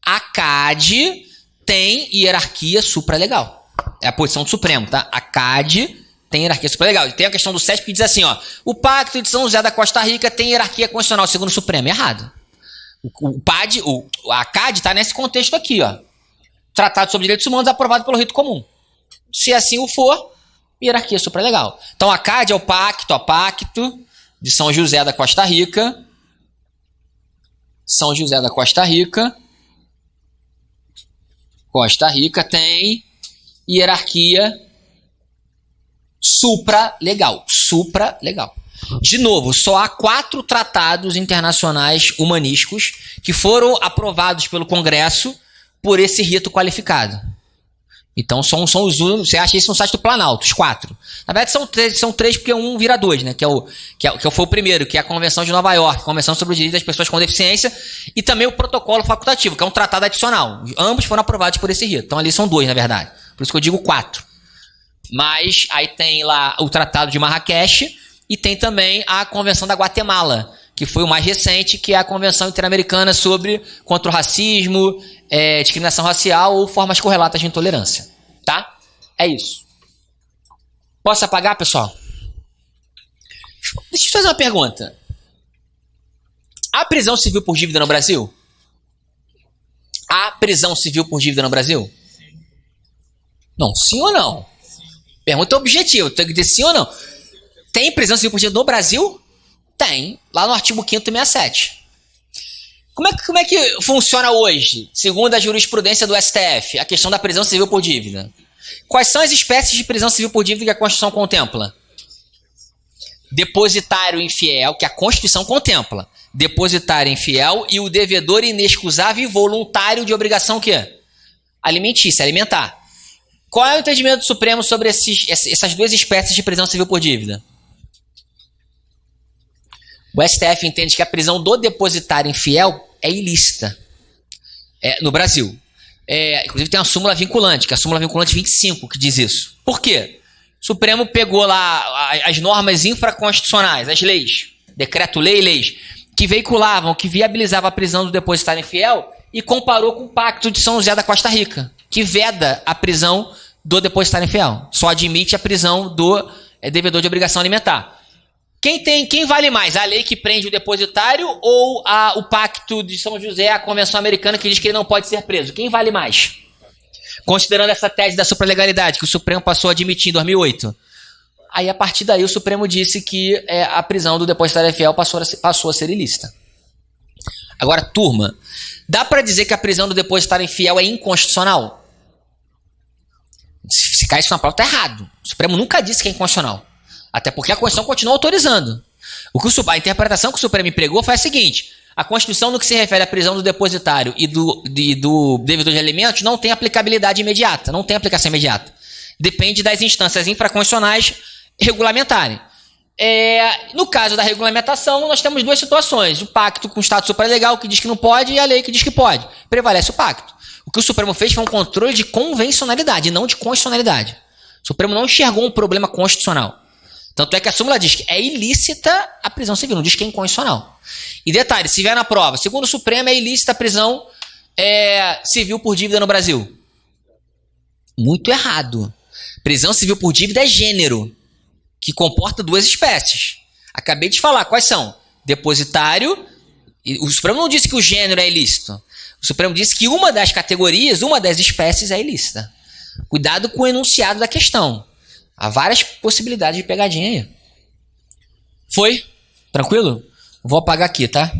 A CAD tem hierarquia supralegal. É a posição do Supremo, tá? A CAD tem hierarquia supralegal. E tem a questão do CESP que diz assim, ó. O Pacto de São José da Costa Rica tem hierarquia constitucional, segundo o Supremo. É errado. A CAD está nesse contexto aqui, ó. Tratado sobre Direitos Humanos aprovado pelo rito comum. Se assim o for, hierarquia supralegal. Então a CAD é o Pacto de São José da Costa Rica. São José da Costa Rica. Costa Rica tem hierarquia supralegal. Supralegal. De novo, só há 4 tratados internacionais humanísticos que foram aprovados pelo Congresso por esse rito qualificado. Então são os únicos. Você acha isso no site do Planalto, os 4. Na verdade são três porque um vira 2, né? Que foi o primeiro, que é a Convenção de Nova York, a Convenção sobre os Direitos das Pessoas com Deficiência, e também o Protocolo Facultativo, que é um tratado adicional. Ambos foram aprovados por esse rito. Então ali são 2, na verdade. Por isso que eu digo 4. Mas aí tem lá o Tratado de Marrakech e tem também a Convenção da Guatemala, que foi o mais recente, que é a Convenção Interamericana contra o racismo, discriminação racial ou formas correlatas de intolerância. Tá? É isso. Posso apagar, pessoal? Deixa eu fazer uma pergunta. Há prisão civil por dívida no Brasil? Há prisão civil por dívida no Brasil? Não, sim ou não? Pergunta objetiva, tem que dizer sim ou não. Tem prisão civil por dívida no Brasil? Tem, lá no artigo 5º67. Como é que funciona hoje, segundo a jurisprudência do STF, a questão da prisão civil por dívida? Quais são as espécies de prisão civil por dívida que a Constituição contempla? Depositário infiel, que a Constituição contempla. Depositário infiel e o devedor inexcusável e voluntário de obrigação o quê? Alimentícia, alimentar. Qual é o entendimento do Supremo sobre essas 2 espécies de prisão civil por dívida? O STF entende que a prisão do depositário infiel é ilícita no Brasil. Inclusive tem uma súmula vinculante, que é a súmula vinculante 25, que diz isso. Por quê? O Supremo pegou lá as normas infraconstitucionais, as leis, decreto-lei e leis, que veiculavam, que viabilizavam a prisão do depositário infiel e comparou com o Pacto de São José da Costa Rica, que veda a prisão do depositário infiel. Só admite a prisão do devedor de obrigação alimentar. Quem vale mais? A lei que prende o depositário ou o Pacto de São José, a Convenção Americana que diz que ele não pode ser preso? Quem vale mais? Considerando essa tese da supralegalidade que o Supremo passou a admitir em 2008. Aí, a partir daí, o Supremo disse que a prisão do depositário infiel passou a ser ilícita. Agora, turma, dá para dizer que a prisão do depositário infiel é inconstitucional? Se cair isso na prova, tá errado. O Supremo nunca disse que é inconstitucional. Até porque a Constituição continua autorizando. A interpretação que o Supremo empregou foi a seguinte: a Constituição, no que se refere à prisão do depositário e do devedor de alimentos, não tem aplicabilidade imediata, não tem aplicação imediata. Depende das instâncias infraconstitucionais regulamentarem. No caso da regulamentação, nós temos 2 situações: o pacto com o Estado supralegal, que diz que não pode, e a lei que diz que pode. Prevalece o pacto. O que o Supremo fez foi um controle de convencionalidade, não de constitucionalidade. O Supremo não enxergou um problema constitucional. Tanto é que a súmula diz que é ilícita a prisão civil, não diz que é inconstitucional. E detalhe, se vier na prova, segundo o Supremo, é ilícita a prisão civil por dívida no Brasil. Muito errado. Prisão civil por dívida é gênero, que comporta 2 espécies. Acabei de falar, quais são? Depositário. O Supremo não disse que o gênero é ilícito. O Supremo disse que uma das categorias, uma das espécies é ilícita. Cuidado com o enunciado da questão. Há várias possibilidades de pegadinha aí. Foi? Tranquilo? Vou apagar aqui, tá?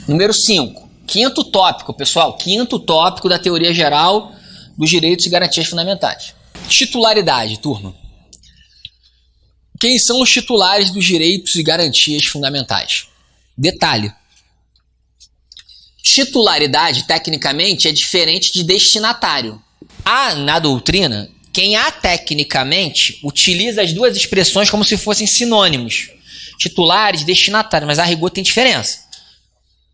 Número 5. 5º tópico, pessoal. 5º tópico da teoria geral dos direitos e garantias fundamentais. Titularidade, turma. Quem são os titulares dos direitos e garantias fundamentais? Detalhe. Titularidade, tecnicamente, é diferente de destinatário. Na doutrina, quem tecnicamente utiliza as duas expressões como se fossem sinônimos. Titulares e destinatário, mas a rigor tem diferença.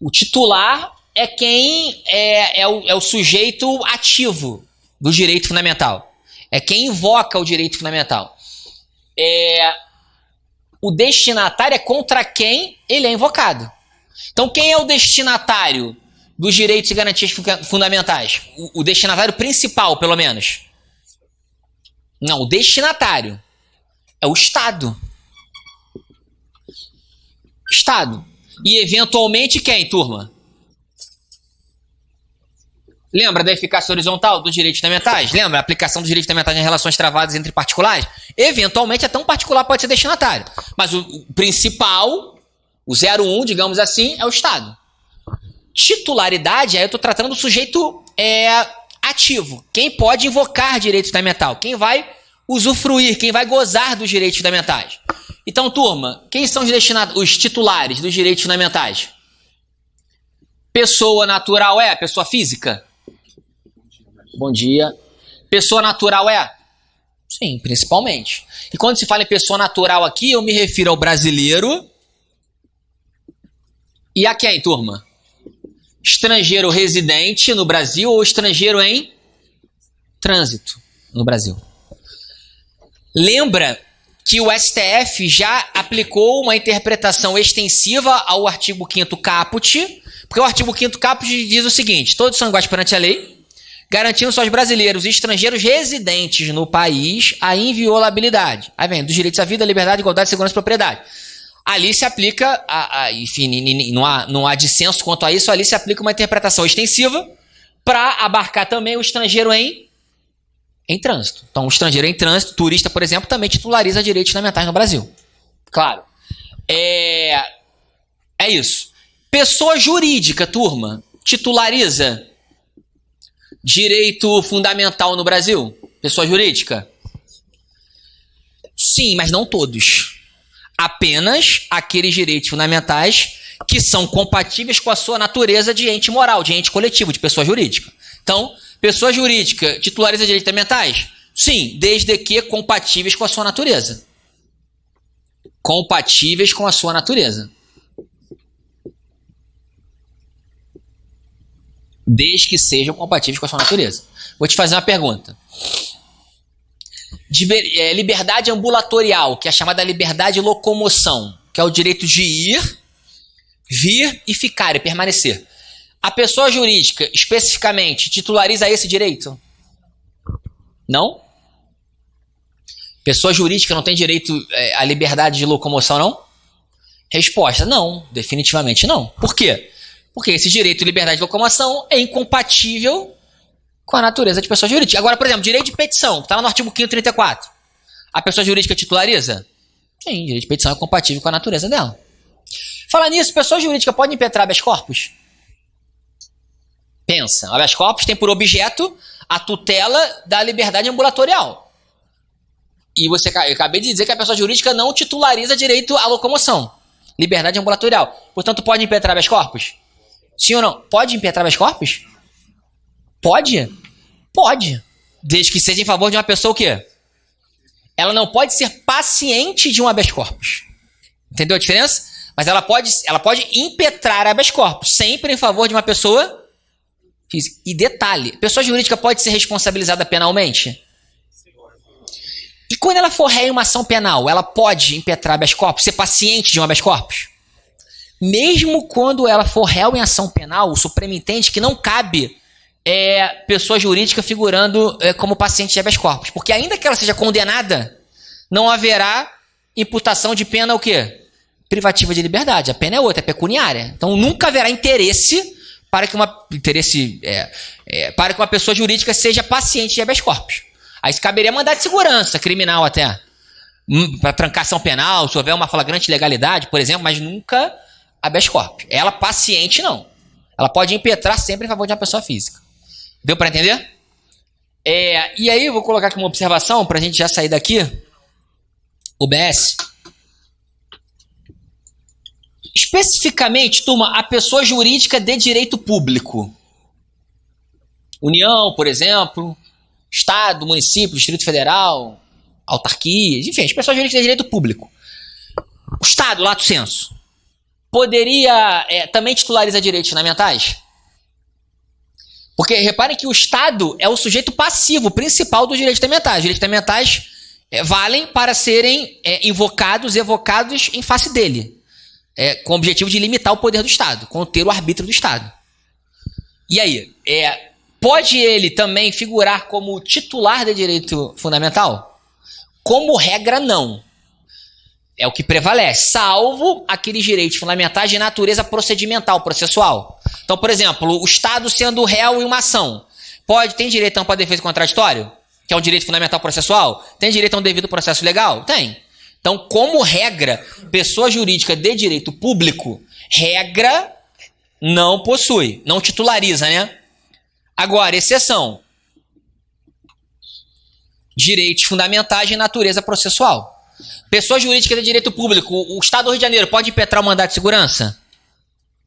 O titular é quem é o sujeito ativo do direito fundamental. É quem invoca o direito fundamental. O destinatário é contra quem ele é invocado. Então, quem é o destinatário dos direitos e garantias fundamentais? O destinatário principal, pelo menos. Não, o destinatário é o Estado. Estado. E, eventualmente, quem, turma? Lembra da eficácia horizontal dos direitos fundamentais? Lembra a aplicação dos direitos fundamentais em relações travadas entre particulares? Eventualmente, até um particular pode ser destinatário. Mas o principal, o 01, digamos assim, é o Estado. Titularidade, aí eu estou tratando do sujeito ativo. Quem pode invocar direito fundamental? Quem vai usufruir, quem vai gozar dos direitos fundamentais? Então, turma, quem são os titulares dos direitos fundamentais? Pessoa natural é pessoa física? Bom dia. Pessoa natural é? Sim, principalmente. E quando se fala em pessoa natural aqui, eu me refiro ao brasileiro e a quem, turma? Estrangeiro residente no Brasil ou estrangeiro em trânsito no Brasil. Lembra que o STF já aplicou uma interpretação extensiva ao artigo 5º caput, porque o artigo 5º caput diz o seguinte: todos são iguais perante a lei, garantindo só aos brasileiros e estrangeiros residentes no país a inviolabilidade. Aí vem, dos direitos à vida, liberdade, igualdade, segurança e propriedade. Ali se aplica, enfim, não há dissenso quanto a isso, ali se aplica uma interpretação extensiva para abarcar também o estrangeiro em trânsito. Então, o estrangeiro em trânsito, turista, por exemplo, também titulariza direitos fundamentais no Brasil. Claro. É isso. Pessoa jurídica, turma, titulariza direito fundamental no Brasil? Pessoa jurídica? Sim, mas não todos. Apenas aqueles direitos fundamentais que são compatíveis com a sua natureza de ente moral, de ente coletivo, de pessoa jurídica. Então, pessoa jurídica titulariza direitos fundamentais? Sim, desde que compatíveis com a sua natureza. Compatíveis com a sua natureza. Desde que sejam compatíveis com a sua natureza. Vou te fazer uma pergunta. Liberdade ambulatorial, que é a chamada liberdade de locomoção, que é o direito de ir, vir e ficar e permanecer. A pessoa jurídica, especificamente, titulariza esse direito? Não? Pessoa jurídica não tem direito à liberdade de locomoção, não? Resposta: não, definitivamente não. Por quê? Porque esse direito de liberdade de locomoção é incompatível com a natureza de pessoa jurídica. Agora, por exemplo, direito de petição, que está lá no artigo 534. A pessoa jurídica titulariza? Sim, direito de petição é compatível com a natureza dela. Fala nisso, pessoa jurídica pode impetrar habeas corpus? Pensa, o habeas corpus tem por objeto a tutela da liberdade ambulatorial. E eu acabei de dizer que a pessoa jurídica não titulariza direito à locomoção. Liberdade ambulatorial. Portanto, pode impetrar habeas corpus? Sim ou não? Pode impetrar habeas corpus? Pode? Pode. Desde que seja em favor de uma pessoa o quê? Ela não pode ser paciente de um habeas corpus. Entendeu a diferença? Mas ela pode impetrar habeas corpus, sempre em favor de uma pessoa física. E detalhe, pessoa jurídica pode ser responsabilizada penalmente? E quando ela for réu em uma ação penal, ela pode impetrar habeas corpus, ser paciente de um habeas corpus? Mesmo quando ela for réu em ação penal, o Supremo entende que não cabe pessoa jurídica figurando como paciente de habeas corpus. Porque ainda que ela seja condenada, não haverá imputação de pena o quê? Privativa de liberdade. A pena é outra, é pecuniária. Então nunca haverá interesse para que uma pessoa jurídica seja paciente de habeas corpus. Aí se caberia mandado de segurança, criminal até. Para trancação penal, se houver uma flagrante ilegalidade, por exemplo, mas nunca habeas corpus. Ela paciente não. Ela pode impetrar sempre em favor de uma pessoa física. Deu para entender? E aí eu vou colocar aqui uma observação para a gente já sair daqui. UBS. Especificamente, turma, a pessoa jurídica de direito público. União, por exemplo, Estado, município, Distrito Federal, autarquias, enfim, as pessoas jurídicas de direito público. O Estado, lato sensu, poderia também titularizar direitos fundamentais? Porque reparem que o Estado é o sujeito passivo principal dos direitos fundamentais. Os direitos fundamentais valem para serem invocados, evocados em face dele, com o objetivo de limitar o poder do Estado, conter o arbítrio do Estado. E aí, pode ele também figurar como titular de direito fundamental? Como regra, não. É o que prevalece, salvo aqueles direitos fundamentais de natureza procedimental, processual. Então, por exemplo, o Estado sendo réu em uma ação, tem direito a uma defesa contraditório, que é um direito fundamental processual? Tem direito a um devido processo legal? Tem. Então, como regra, pessoa jurídica de direito público, regra, não possui, não titulariza, né? Agora, exceção. Direitos fundamentais de natureza processual. Pessoa jurídica de direito público, o Estado do Rio de Janeiro pode impetrar um mandado de segurança?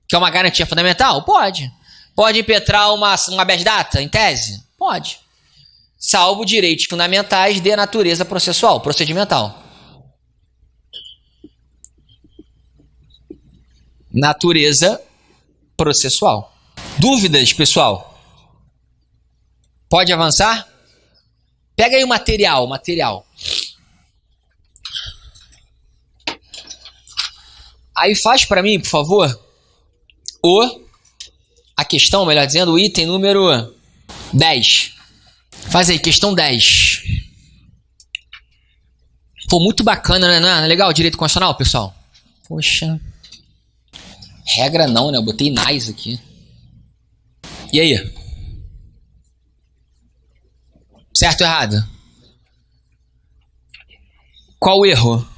Que é uma garantia fundamental? Pode. Pode impetrar uma habeas data, em tese? Pode. Salvo direitos fundamentais de natureza processual, procedimental. Natureza processual. Dúvidas, pessoal? Pode avançar? Pega aí o material. Aí faz para mim, por favor, a questão, melhor dizendo, o item número 10. Faz aí, questão 10. Pô, muito bacana, né? Não é legal o direito constitucional, pessoal? Poxa. Regra não, né? Eu botei nice aqui. E aí? Certo ou errado? Qual o erro?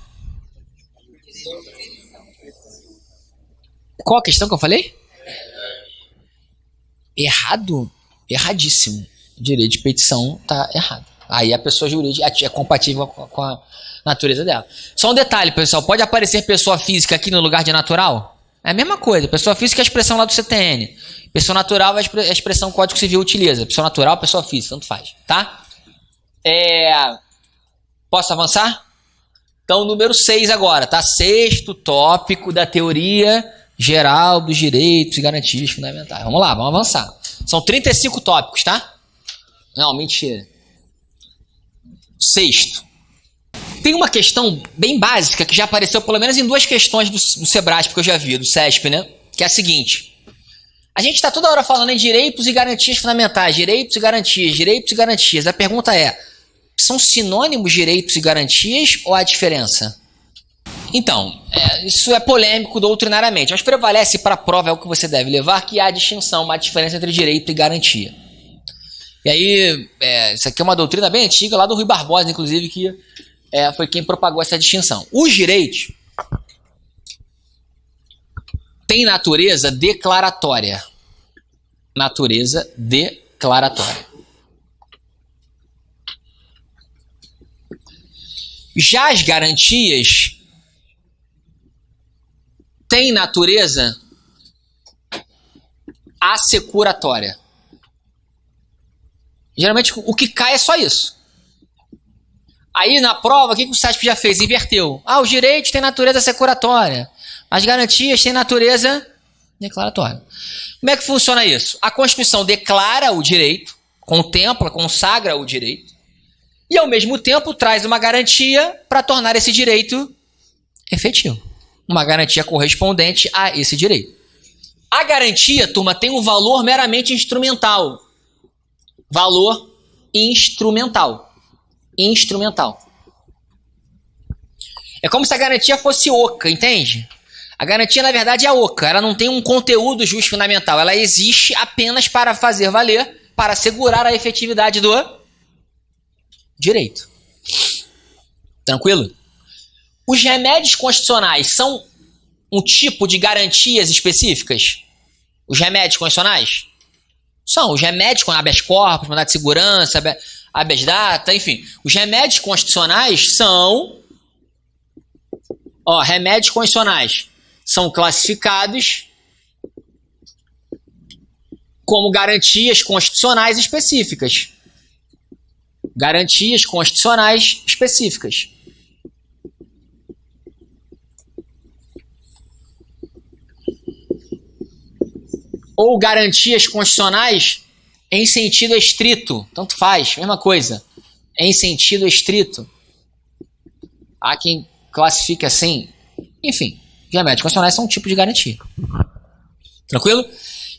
Qual a questão que eu falei? Errado? Erradíssimo. Direito de petição tá errado. Aí a pessoa jurídica é compatível com a natureza dela. Só um detalhe, pessoal. Pode aparecer pessoa física aqui no lugar de natural? É a mesma coisa. Pessoa física é a expressão lá do CTN. Pessoa natural é a expressão que o Código Civil utiliza. Pessoa natural, pessoa física. Tanto faz. Tá? Posso avançar? Então, número 6 agora. Tá? Sexto tópico da teoria geral dos direitos e garantias fundamentais. Vamos lá, vamos avançar. São 35 tópicos, tá? Não, mentira. Sexto. Tem uma questão bem básica que já apareceu pelo menos em 2 questões do Sebrasp que eu já vi, do CESP, né? Que é a seguinte. A gente está toda hora falando em direitos e garantias fundamentais, direitos e garantias, direitos e garantias. A pergunta é, são sinônimos direitos e garantias ou há diferença? Então, isso é polêmico doutrinariamente, mas prevalece para a prova, é o que você deve levar, que há distinção, uma diferença entre direito e garantia. E aí, isso aqui é uma doutrina bem antiga, lá do Rui Barbosa, inclusive, que foi quem propagou essa distinção. Os direitos têm natureza declaratória. Natureza declaratória. Já as garantias têm natureza assecuratória. Geralmente o que cai é só isso. Aí na prova, o que o CESP já fez? Inverteu. Os direitos têm natureza assecuratória. As garantias têm natureza declaratória. Como é que funciona isso? A Constituição declara o direito, contempla, consagra o direito, e ao mesmo tempo traz uma garantia para tornar esse direito efetivo. Uma garantia correspondente a esse direito. A garantia, turma, tem um valor meramente instrumental. Valor instrumental. Instrumental. É como se a garantia fosse oca, entende? A garantia, na verdade, é oca. Ela não tem um conteúdo justo fundamental. Ela existe apenas para fazer valer, para assegurar a efetividade do direito. Tranquilo? Os remédios constitucionais são um tipo de garantias específicas? Os remédios constitucionais? São os remédios com habeas corpus, mandado de segurança, habeas data, enfim. Os remédios constitucionais são... remédios constitucionais são classificados como garantias constitucionais específicas. Garantias constitucionais específicas. Ou garantias constitucionais em sentido estrito. Tanto faz, mesma coisa. Em sentido estrito. Há quem classifique assim. Enfim, remédios constitucionais são um tipo de garantia. Tranquilo?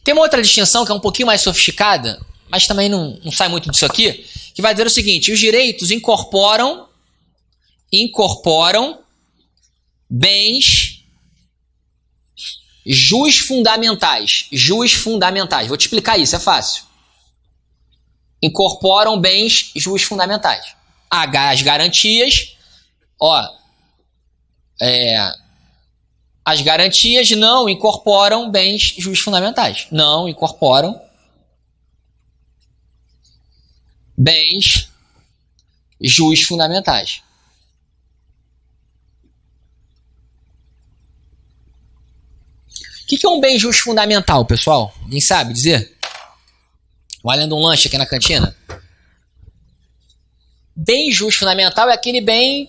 Tem uma outra distinção que é um pouquinho mais sofisticada, mas também não sai muito disso aqui, que vai dizer o seguinte: os direitos incorporam bens jusfundamentais. Jusfundamentais. Vou te explicar isso, é fácil. Incorporam bens jusfundamentais. As garantias, as garantias não incorporam bens jusfundamentais. Não incorporam bens jusfundamentais. O que é um bem jusfundamental, pessoal? Alguém sabe dizer? Valendo um lanche aqui na cantina. Bem jusfundamental é aquele bem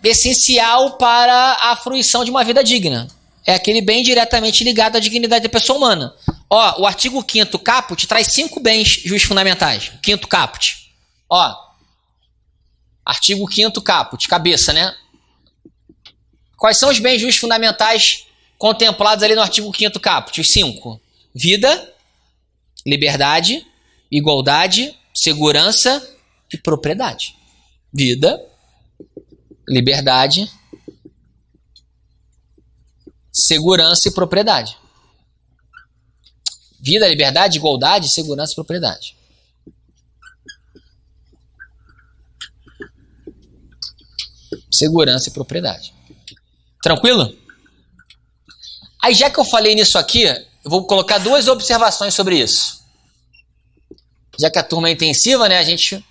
essencial para a fruição de uma vida digna. É aquele bem diretamente ligado à dignidade da pessoa humana. O artigo 5º caput traz 5 bens jusfundamentais. 5º caput. Artigo 5º caput, cabeça, né? Quais são os bens jusfundamentais contemplados ali no artigo 5º caput? Os 5. Vida, liberdade, igualdade, segurança e propriedade. Vida, liberdade, segurança e propriedade. Vida, liberdade, igualdade, segurança e propriedade. Segurança e propriedade. Tranquilo? Aí, já que eu falei nisso aqui, eu vou colocar 2 observações sobre isso. Já que a turma é intensiva, né, a gente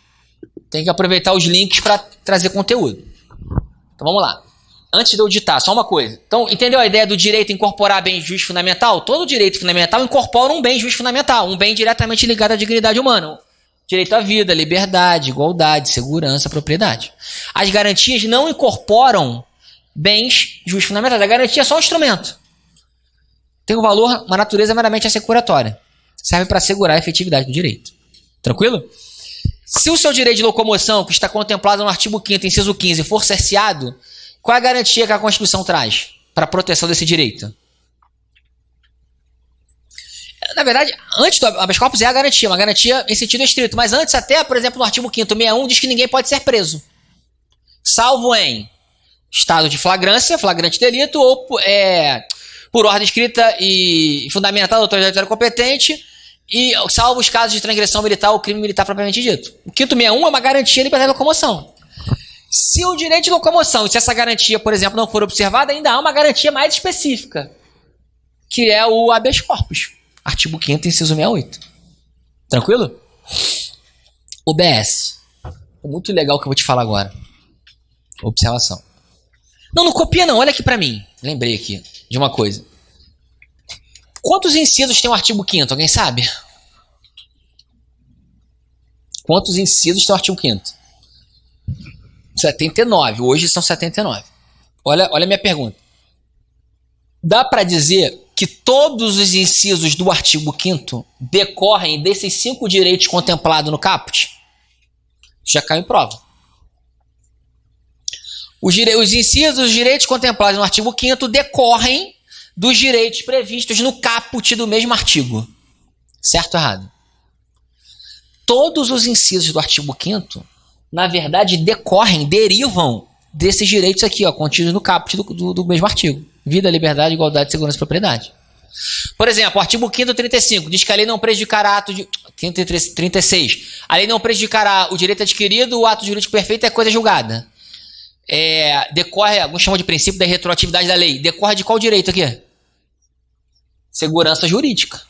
tem que aproveitar os links para trazer conteúdo. Então vamos lá. Antes de eu ditar, só uma coisa. Então, entendeu a ideia do direito incorporar bem justo fundamental? Todo direito fundamental incorpora um bem justo fundamental, um bem diretamente ligado à dignidade humana. Direito à vida, liberdade, igualdade, segurança, propriedade. As garantias não incorporam bens justos fundamentais. A garantia é só um instrumento. Tem um valor, uma natureza meramente assecuratória. Serve para assegurar a efetividade do direito. Tranquilo? Se o seu direito de locomoção, que está contemplado no artigo 5º, inciso 15, for cerceado, qual é a garantia que a Constituição traz para a proteção desse direito? Na verdade, antes do habeas corpus é a garantia, uma garantia em sentido estrito. Mas antes até, por exemplo, no artigo 5º, 61, diz que ninguém pode ser preso. Salvo em estado de flagrância, flagrante delito, ou por ordem escrita e fundamental da autoridade competente, e salvo os casos de transgressão militar ou crime militar propriamente dito. O 5º 61 é uma garantia de liberdade de locomoção. Se o direito de locomoção, se essa garantia, por exemplo, não for observada, ainda há uma garantia mais específica, que é o habeas corpus. Artigo 5º, inciso 68. Tranquilo? OBS. Muito legal o que eu vou te falar agora. Observação. Não copia não, olha aqui pra mim. Lembrei aqui de uma coisa. Quantos incisos tem o artigo 5º? Alguém sabe? Quantos incisos tem o artigo 5º? 79. Hoje são 79. Olha a minha pergunta. Dá para dizer que todos os incisos do artigo 5º decorrem desses 5 direitos contemplados no caput? Já caiu em prova. Os incisos dos direitos contemplados no artigo 5º decorrem dos direitos previstos no caput do mesmo artigo. Certo ou errado? Todos os incisos do artigo 5º, na verdade, derivam desses direitos aqui, contidos no caput do mesmo artigo. Vida, liberdade, igualdade, segurança e propriedade. Por exemplo, o artigo 5º 35 diz que a lei não prejudicará 36. A lei não prejudicará o direito adquirido, o ato jurídico perfeito é coisa julgada. Decorre, alguns chamam de princípio da retroatividade da lei. Decorre de qual direito aqui? Segurança jurídica.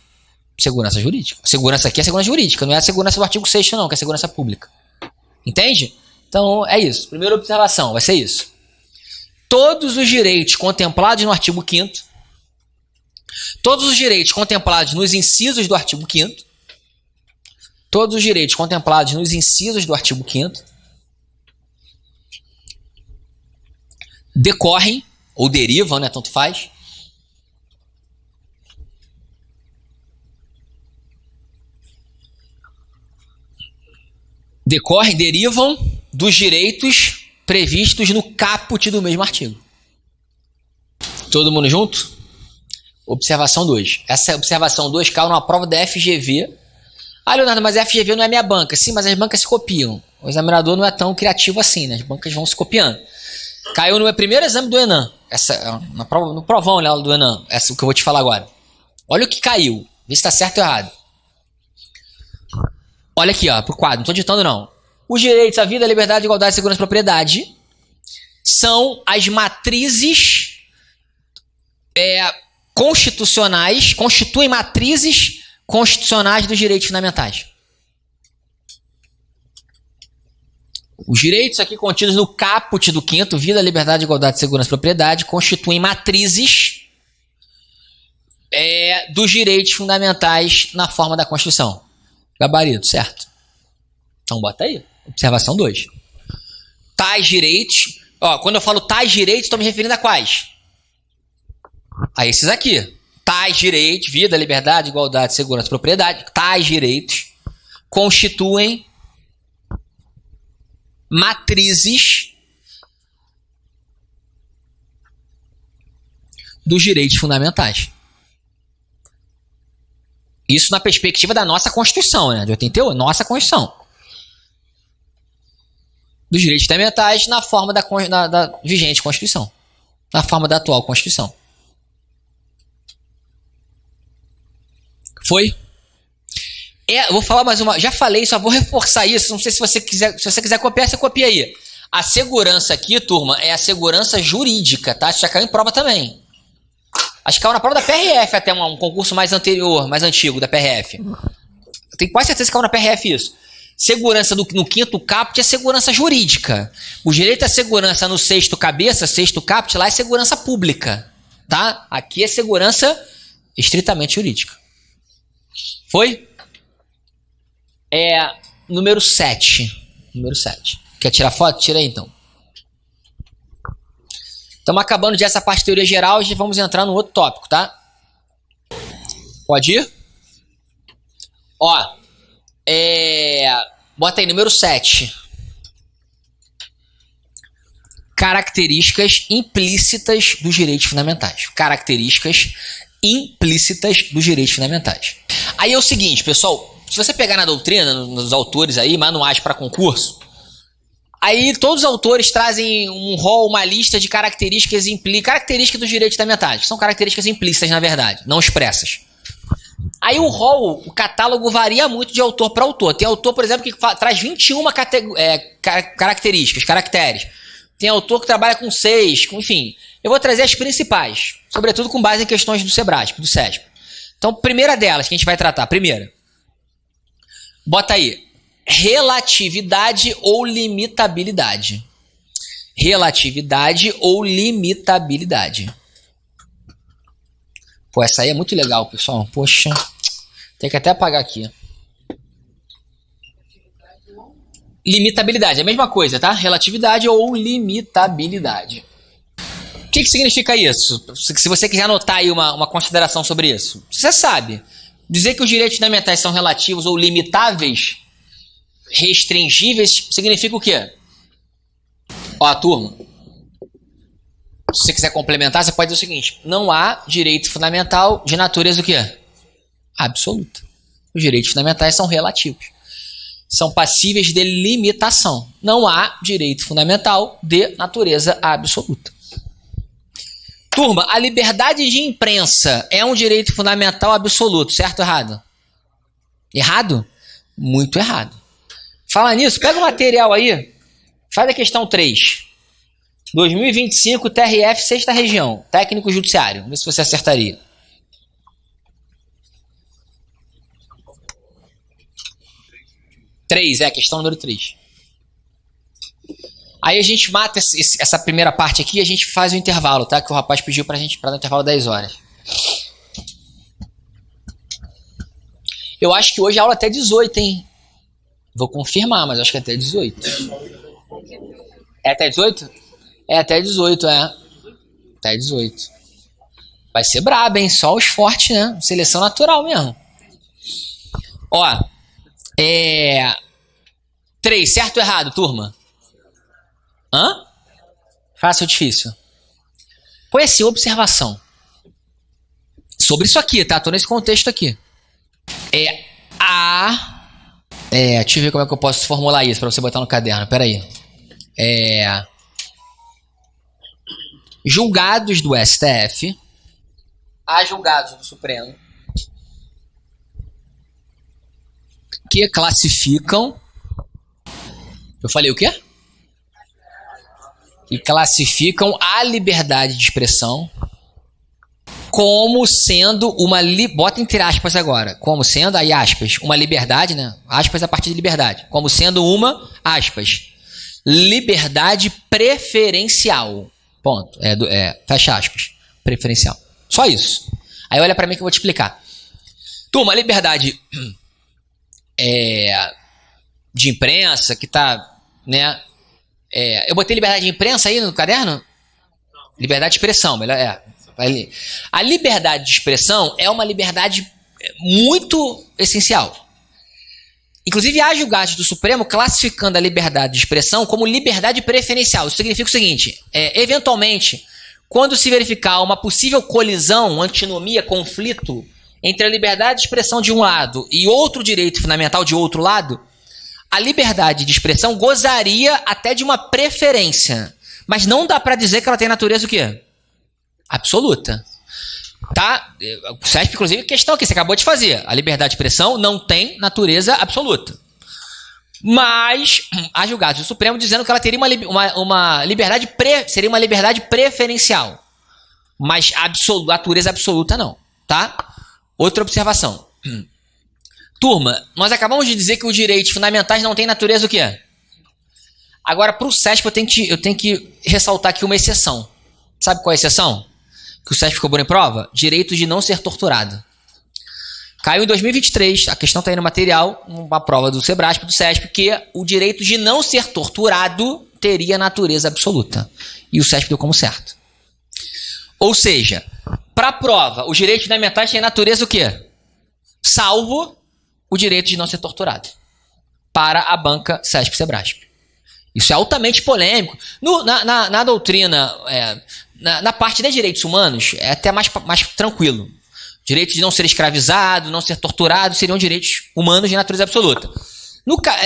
Segurança jurídica. Segurança aqui é segurança jurídica, não é a segurança do artigo 6º não, que é segurança pública. Entende? Então, é isso. Primeira observação, vai ser isso. Todos os direitos contemplados no artigo 5º, todos os direitos contemplados nos incisos do artigo 5º, todos os direitos contemplados nos incisos do artigo 5º decorrem, ou derivam, né, tanto faz, derivam dos direitos previstos no caput do mesmo artigo. Todo mundo junto? Observação 2. Essa observação 2 caiu numa prova da FGV. Ah, Leonardo, mas a FGV não é minha banca. Sim, mas as bancas se copiam. O examinador não é tão criativo assim, né? As bancas vão se copiando. Caiu no primeiro exame do Enem. No provão lá do Enem. Essa é o que eu vou te falar agora. Olha o que caiu. Vê se está certo ou errado. Olha aqui, ó, pro quadro. Não estou ditando, não. Os direitos à vida, liberdade, igualdade, segurança e propriedade são as matrizes constitucionais, constituem matrizes constitucionais dos direitos fundamentais. Os direitos aqui contidos no caput do 5º, vida, liberdade, igualdade, segurança e propriedade, constituem matrizes dos direitos fundamentais na forma da Constituição. Gabarito, certo? Então bota aí. Observação 2. Tais direitos... Ó, quando eu falo tais direitos, estou me referindo a quais? A esses aqui. Tais direitos, vida, liberdade, igualdade, segurança e propriedade, tais direitos constituem matrizes dos direitos fundamentais. Isso na perspectiva da nossa Constituição, né? De 88, nossa Constituição. Dos direitos fundamentais na forma da vigente Constituição. Na forma da atual Constituição. Foi? Vou falar mais uma. Já falei, só vou reforçar isso. Não sei se você quiser copiar, você copia aí. A segurança aqui, turma, é a segurança jurídica, tá? Isso já caiu em prova também. Acho que caiu na prova da PRF até um concurso mais anterior, mais antigo da PRF. Eu tenho quase certeza que caiu na PRF isso. Segurança no 5º caput é segurança jurídica. O direito à segurança no 6º cabeça, 6º caput, lá é segurança pública, tá? Aqui é segurança estritamente jurídica. Foi? Número 7. Número 7. Quer tirar foto? Tira aí, então. Estamos acabando de essa parte de teoria geral e vamos entrar no outro tópico, tá? Pode ir? Ó. Bota aí, número 7. Características implícitas dos direitos fundamentais. Características implícitas dos direitos fundamentais. Aí é o seguinte, pessoal. Se você pegar na doutrina, nos autores aí, manuais para concurso, aí todos os autores trazem um rol, uma lista de características dos direitos fundamentais, que são características implícitas, na verdade, não expressas. Aí o rol, o catálogo varia muito de autor para autor. Tem autor, por exemplo, que traz 21 caracteres. Tem autor que trabalha com 6, enfim. Eu vou trazer as principais, sobretudo com base em questões do SEBRASP, do SESP. Então, primeira delas que a gente vai tratar. Primeira. Bota aí. Relatividade ou limitabilidade. Relatividade ou limitabilidade. Pô, essa aí é muito legal, pessoal. Poxa, tem que até apagar aqui. Limitabilidade, é a mesma coisa, tá? Relatividade ou limitabilidade. O que significa isso? Se você quiser anotar aí uma consideração sobre isso. Você sabe. Dizer que os direitos fundamentais são relativos ou limitáveis, restringíveis, significa o quê? Ó, turma. Se você quiser complementar, você pode dizer o seguinte: não há direito fundamental de natureza o quê? Absoluta. Os direitos fundamentais são relativos. São passíveis de limitação. Não há direito fundamental de natureza absoluta. Turma, a liberdade de imprensa é um direito fundamental absoluto, certo ou errado? Errado? Muito errado. Fala nisso, pega o material aí, faz a questão 3. 2025, TRF, 6ª região, técnico judiciário. Vê se você acertaria. 3, questão número 3. Aí a gente mata essa primeira parte aqui e a gente faz o intervalo, tá? Que o rapaz pediu pra gente para no intervalo 10 horas. Eu acho que hoje a aula é até 18, hein? Vou confirmar, mas acho que é até 18. É até 18? É até 18, Até 18. Vai ser brabo, hein? Só os fortes, né? Seleção natural mesmo. Ó. 3, certo ou errado, turma? Hã? Fácil ou difícil? Põe assim, observação. Sobre isso aqui, tá? Tô nesse contexto aqui. Deixa eu ver como é que eu posso formular isso pra você botar no caderno. Pera aí. Julgados do STF. Há julgados do Supremo que classificam. Eu falei o quê? Que classificam a liberdade de expressão como sendo uma... Bota entre aspas agora. Como sendo, aí aspas, uma liberdade, né? Aspas a partir de liberdade. Como sendo uma, aspas, liberdade preferencial. Ponto. Fecha aspas. Preferencial. Só isso. Aí olha pra mim que eu vou te explicar. Turma, a liberdade de imprensa, que tá, né? Eu botei liberdade de imprensa aí no caderno? Liberdade de expressão, melhor. A liberdade de expressão é uma liberdade muito essencial. Inclusive, há julgados do Supremo classificando a liberdade de expressão como liberdade preferencial. Isso significa o seguinte: eventualmente, quando se verificar uma possível colisão, antinomia, conflito entre a liberdade de expressão de um lado e outro direito fundamental de outro lado, a liberdade de expressão gozaria até de uma preferência. Mas não dá para dizer que ela tem natureza o quê? Absoluta. Tá? O CESP, inclusive, questão aqui, você acabou de fazer. A liberdade de expressão não tem natureza absoluta. Mas há julgados do Supremo dizendo que ela teria uma liberdade seria uma liberdade preferencial. Mas natureza absoluta não. Tá? Outra observação. Turma, nós acabamos de dizer que os direitos fundamentais não têm natureza o quê? Agora, para o CESP, eu tenho que ressaltar aqui uma exceção. Sabe qual é a exceção? Que o CESP cobrou em prova? Direito de não ser torturado. Caiu em 2023, a questão está aí no material, uma prova do Sebrasp, do CESP, que o direito de não ser torturado teria natureza absoluta. E o CESP deu como certo. Ou seja, para a prova, os direitos fundamentais têm natureza o quê? Salvo o direito de não ser torturado. Para a banca CESP-Sebrasp. Isso é altamente polêmico. Na doutrina, na parte de direitos humanos, é até mais tranquilo. Direito de não ser escravizado, não ser torturado, seriam direitos humanos de natureza absoluta.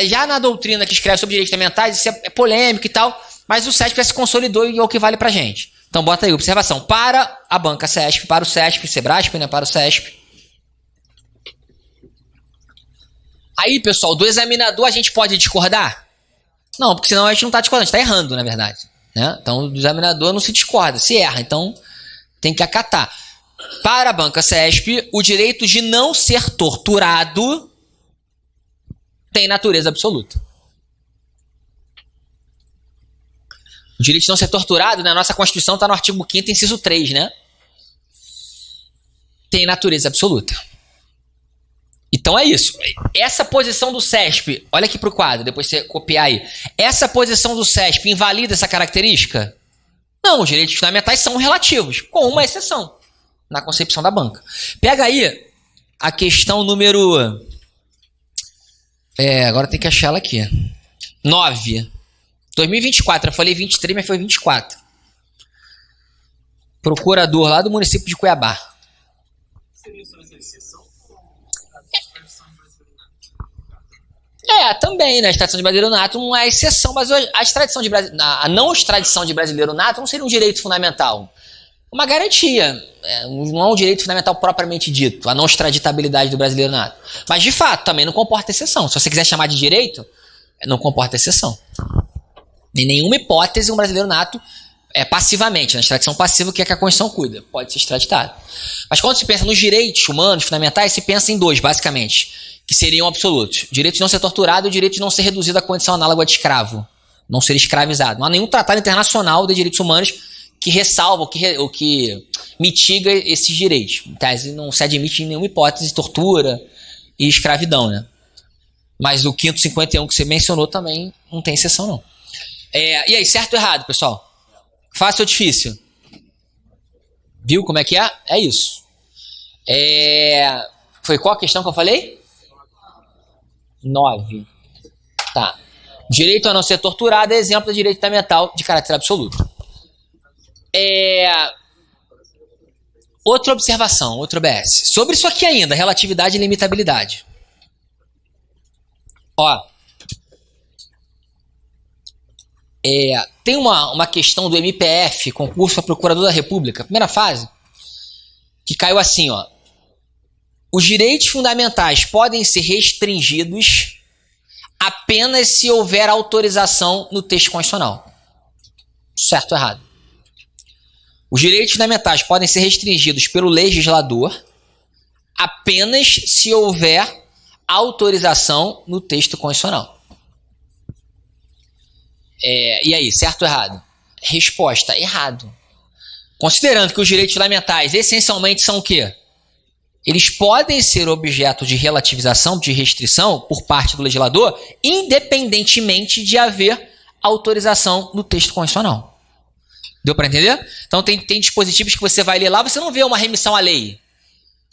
Já na doutrina que escreve sobre direitos fundamentais, isso é polêmico e tal, mas o CESP já se consolidou e é o que vale pra gente. Então bota aí, observação. Para a banca CESP, para o CESP, Sebrasp, né, para o CESP. Aí, pessoal, do examinador a gente pode discordar? Não, porque senão a gente não está discordando, a gente está errando, na verdade. Né? Então, do examinador não se discorda, se erra. Então, tem que acatar. Para a banca CESP, o direito de não ser torturado tem natureza absoluta. O direito de não ser torturado, na nossa Constituição, está no artigo 5º, inciso 3, né? Tem natureza absoluta. Então é isso. Essa posição do CESP, olha aqui para o quadro, depois você copiar aí. Essa posição do CESP invalida essa característica? Não, os direitos fundamentais são relativos, com uma exceção, na concepção da banca. Pega aí a questão número... agora tem que achar ela aqui. 9. 2024, eu falei 23, mas foi 24. Procurador lá do município de Cuiabá. Seria só essa exceção? Também, né? A extradição de brasileiro nato não é exceção, mas a não extradição de brasileiro nato não seria um direito fundamental. Uma garantia. Não é um direito fundamental propriamente dito, a não extraditabilidade do brasileiro nato. Mas, de fato, também não comporta exceção. Se você quiser chamar de direito, não comporta exceção. Em nenhuma hipótese um brasileiro nato passivamente, na extradição passiva, que é que a Constituição cuida, pode ser extraditado. Mas quando se pensa nos direitos humanos fundamentais, se pensa em dois, basicamente. que seriam absolutos. O direito de não ser torturado e o direito de não ser reduzido à condição análoga de escravo. Não ser escravizado. Não há nenhum tratado internacional de direitos humanos que ressalva ou que mitiga esses direitos. Em tese, não se admite em nenhuma hipótese tortura e escravidão, né? Mas o 551 que você mencionou também não tem exceção, não. E aí, certo ou errado, pessoal? Fácil ou difícil? Viu como é que é? É isso. Foi qual a questão que eu falei? 9. Tá. Direito a não ser torturado é exemplo de direito fundamental de caráter absoluto. Outra observação, outro OBS. Sobre isso aqui ainda, relatividade e limitabilidade. Ó. Tem uma questão do MPF, concurso para Procurador da República, primeira fase, que caiu assim, ó. Os direitos fundamentais podem ser restringidos apenas se houver autorização no texto constitucional. Certo ou errado? Os direitos fundamentais podem ser restringidos pelo legislador apenas se houver autorização no texto constitucional. E aí, certo ou errado? Resposta, errado. Considerando que os direitos fundamentais essencialmente são o quê? Eles podem ser objeto de relativização, de restrição por parte do legislador, independentemente de haver autorização no texto constitucional. Deu para entender? Então tem dispositivos que você vai ler lá, você não vê uma remissão à lei,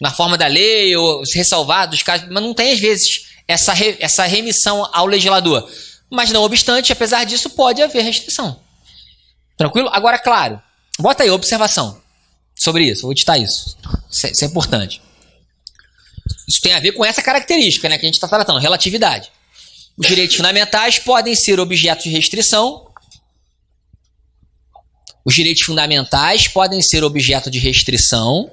na forma da lei, ou se ressalvar dos casos, mas não tem às vezes essa remissão ao legislador. Mas não obstante, apesar disso, pode haver restrição. Tranquilo? Agora, claro, bota aí observação sobre isso, vou editar isso. Isso é importante. Isso tem a ver com essa característica, né, que a gente está tratando, relatividade. Os direitos fundamentais podem ser objeto de restrição. Os direitos fundamentais podem ser objeto de restrição.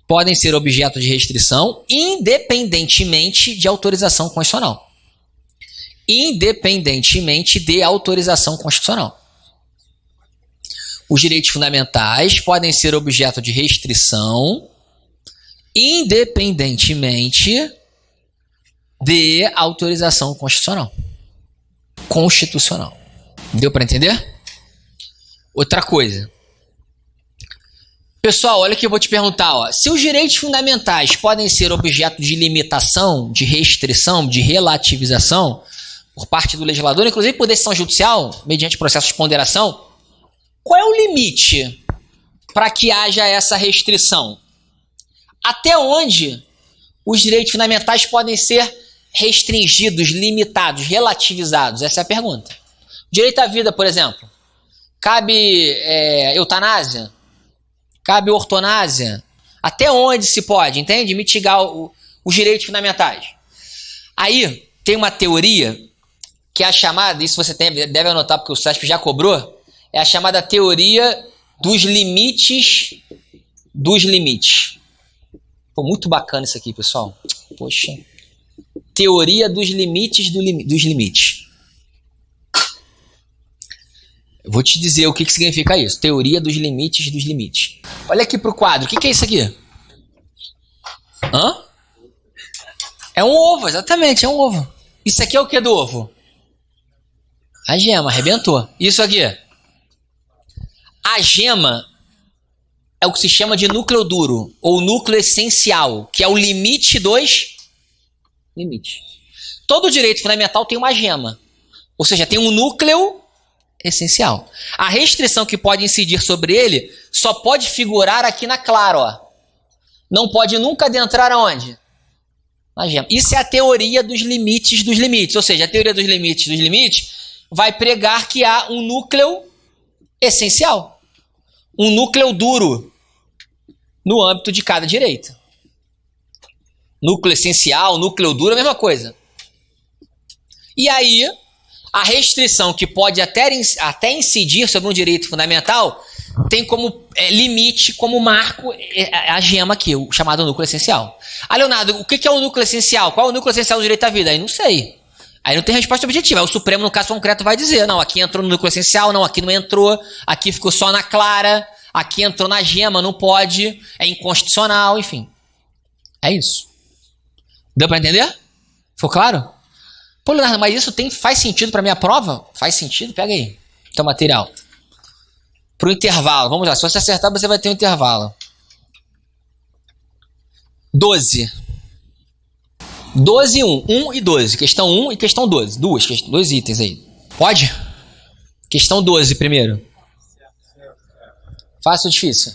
Podem ser objeto de restrição independentemente de autorização constitucional. Independentemente de autorização constitucional. Os direitos fundamentais podem ser objeto de restrição independentemente de autorização constitucional. Constitucional. Deu para entender? Outra coisa. Pessoal, olha que eu vou te perguntar. Ó. Se os direitos fundamentais podem ser objeto de limitação, de restrição, de relativização por parte do legislador, inclusive por decisão judicial, mediante processo de ponderação, qual é o limite para que haja essa restrição? Até onde os direitos fundamentais podem ser restringidos, limitados, relativizados? Essa é a pergunta. Direito à vida, por exemplo. Cabe eutanásia? Cabe ortonásia? Até onde se pode, entende? Mitigar os direitos fundamentais. Aí tem uma teoria que é a chamada, isso você deve anotar porque o SESP já cobrou, é a chamada teoria dos limites dos limites. Pô, muito bacana isso aqui, pessoal. Poxa. Teoria dos limites dos limites. Eu vou te dizer o que significa isso. Teoria dos limites dos limites. Olha aqui pro quadro. O que é isso aqui? Hã? É um ovo, exatamente, é um ovo. Isso aqui é o que do ovo? A gema, arrebentou. Isso aqui? A gema é o que se chama de núcleo duro, ou núcleo essencial, que é o limite dos limites. Todo direito fundamental tem uma gema, ou seja, tem um núcleo essencial. A restrição que pode incidir sobre ele só pode figurar aqui na clara, ó. Não pode nunca adentrar aonde? Na gema. Isso é a teoria dos limites, ou seja, a teoria dos limites vai pregar que há um núcleo essencial, um núcleo duro no âmbito de cada direito. Núcleo essencial, núcleo duro, a mesma coisa. E aí, a restrição que pode até incidir sobre um direito fundamental tem como limite, como marco, a gema aqui, o chamado núcleo essencial. Ah, Leonardo, o que é o núcleo essencial? Qual é o núcleo essencial do direito à vida? Aí não sei. Aí não tem resposta objetiva. Aí o Supremo, no caso concreto, vai dizer, não, aqui entrou no núcleo essencial, não, aqui não entrou, aqui ficou só na clara, aqui entrou na gema, não pode, é inconstitucional, enfim. É isso. Deu para entender? Ficou claro? Pô, Leonardo, mas isso faz sentido para minha prova? Faz sentido? Pega aí. Teu material. Pro intervalo. Vamos lá. Se você acertar, você vai ter um intervalo. 12. 12 e 1. 1 e 12. Questão 1 e questão 12. Dois itens aí. Pode? Questão 12 primeiro. Fácil ou difícil?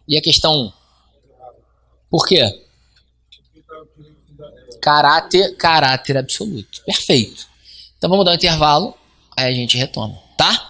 E a questão 1? Por quê? Caráter absoluto. Perfeito. Então vamos dar um intervalo, aí a gente retoma, tá?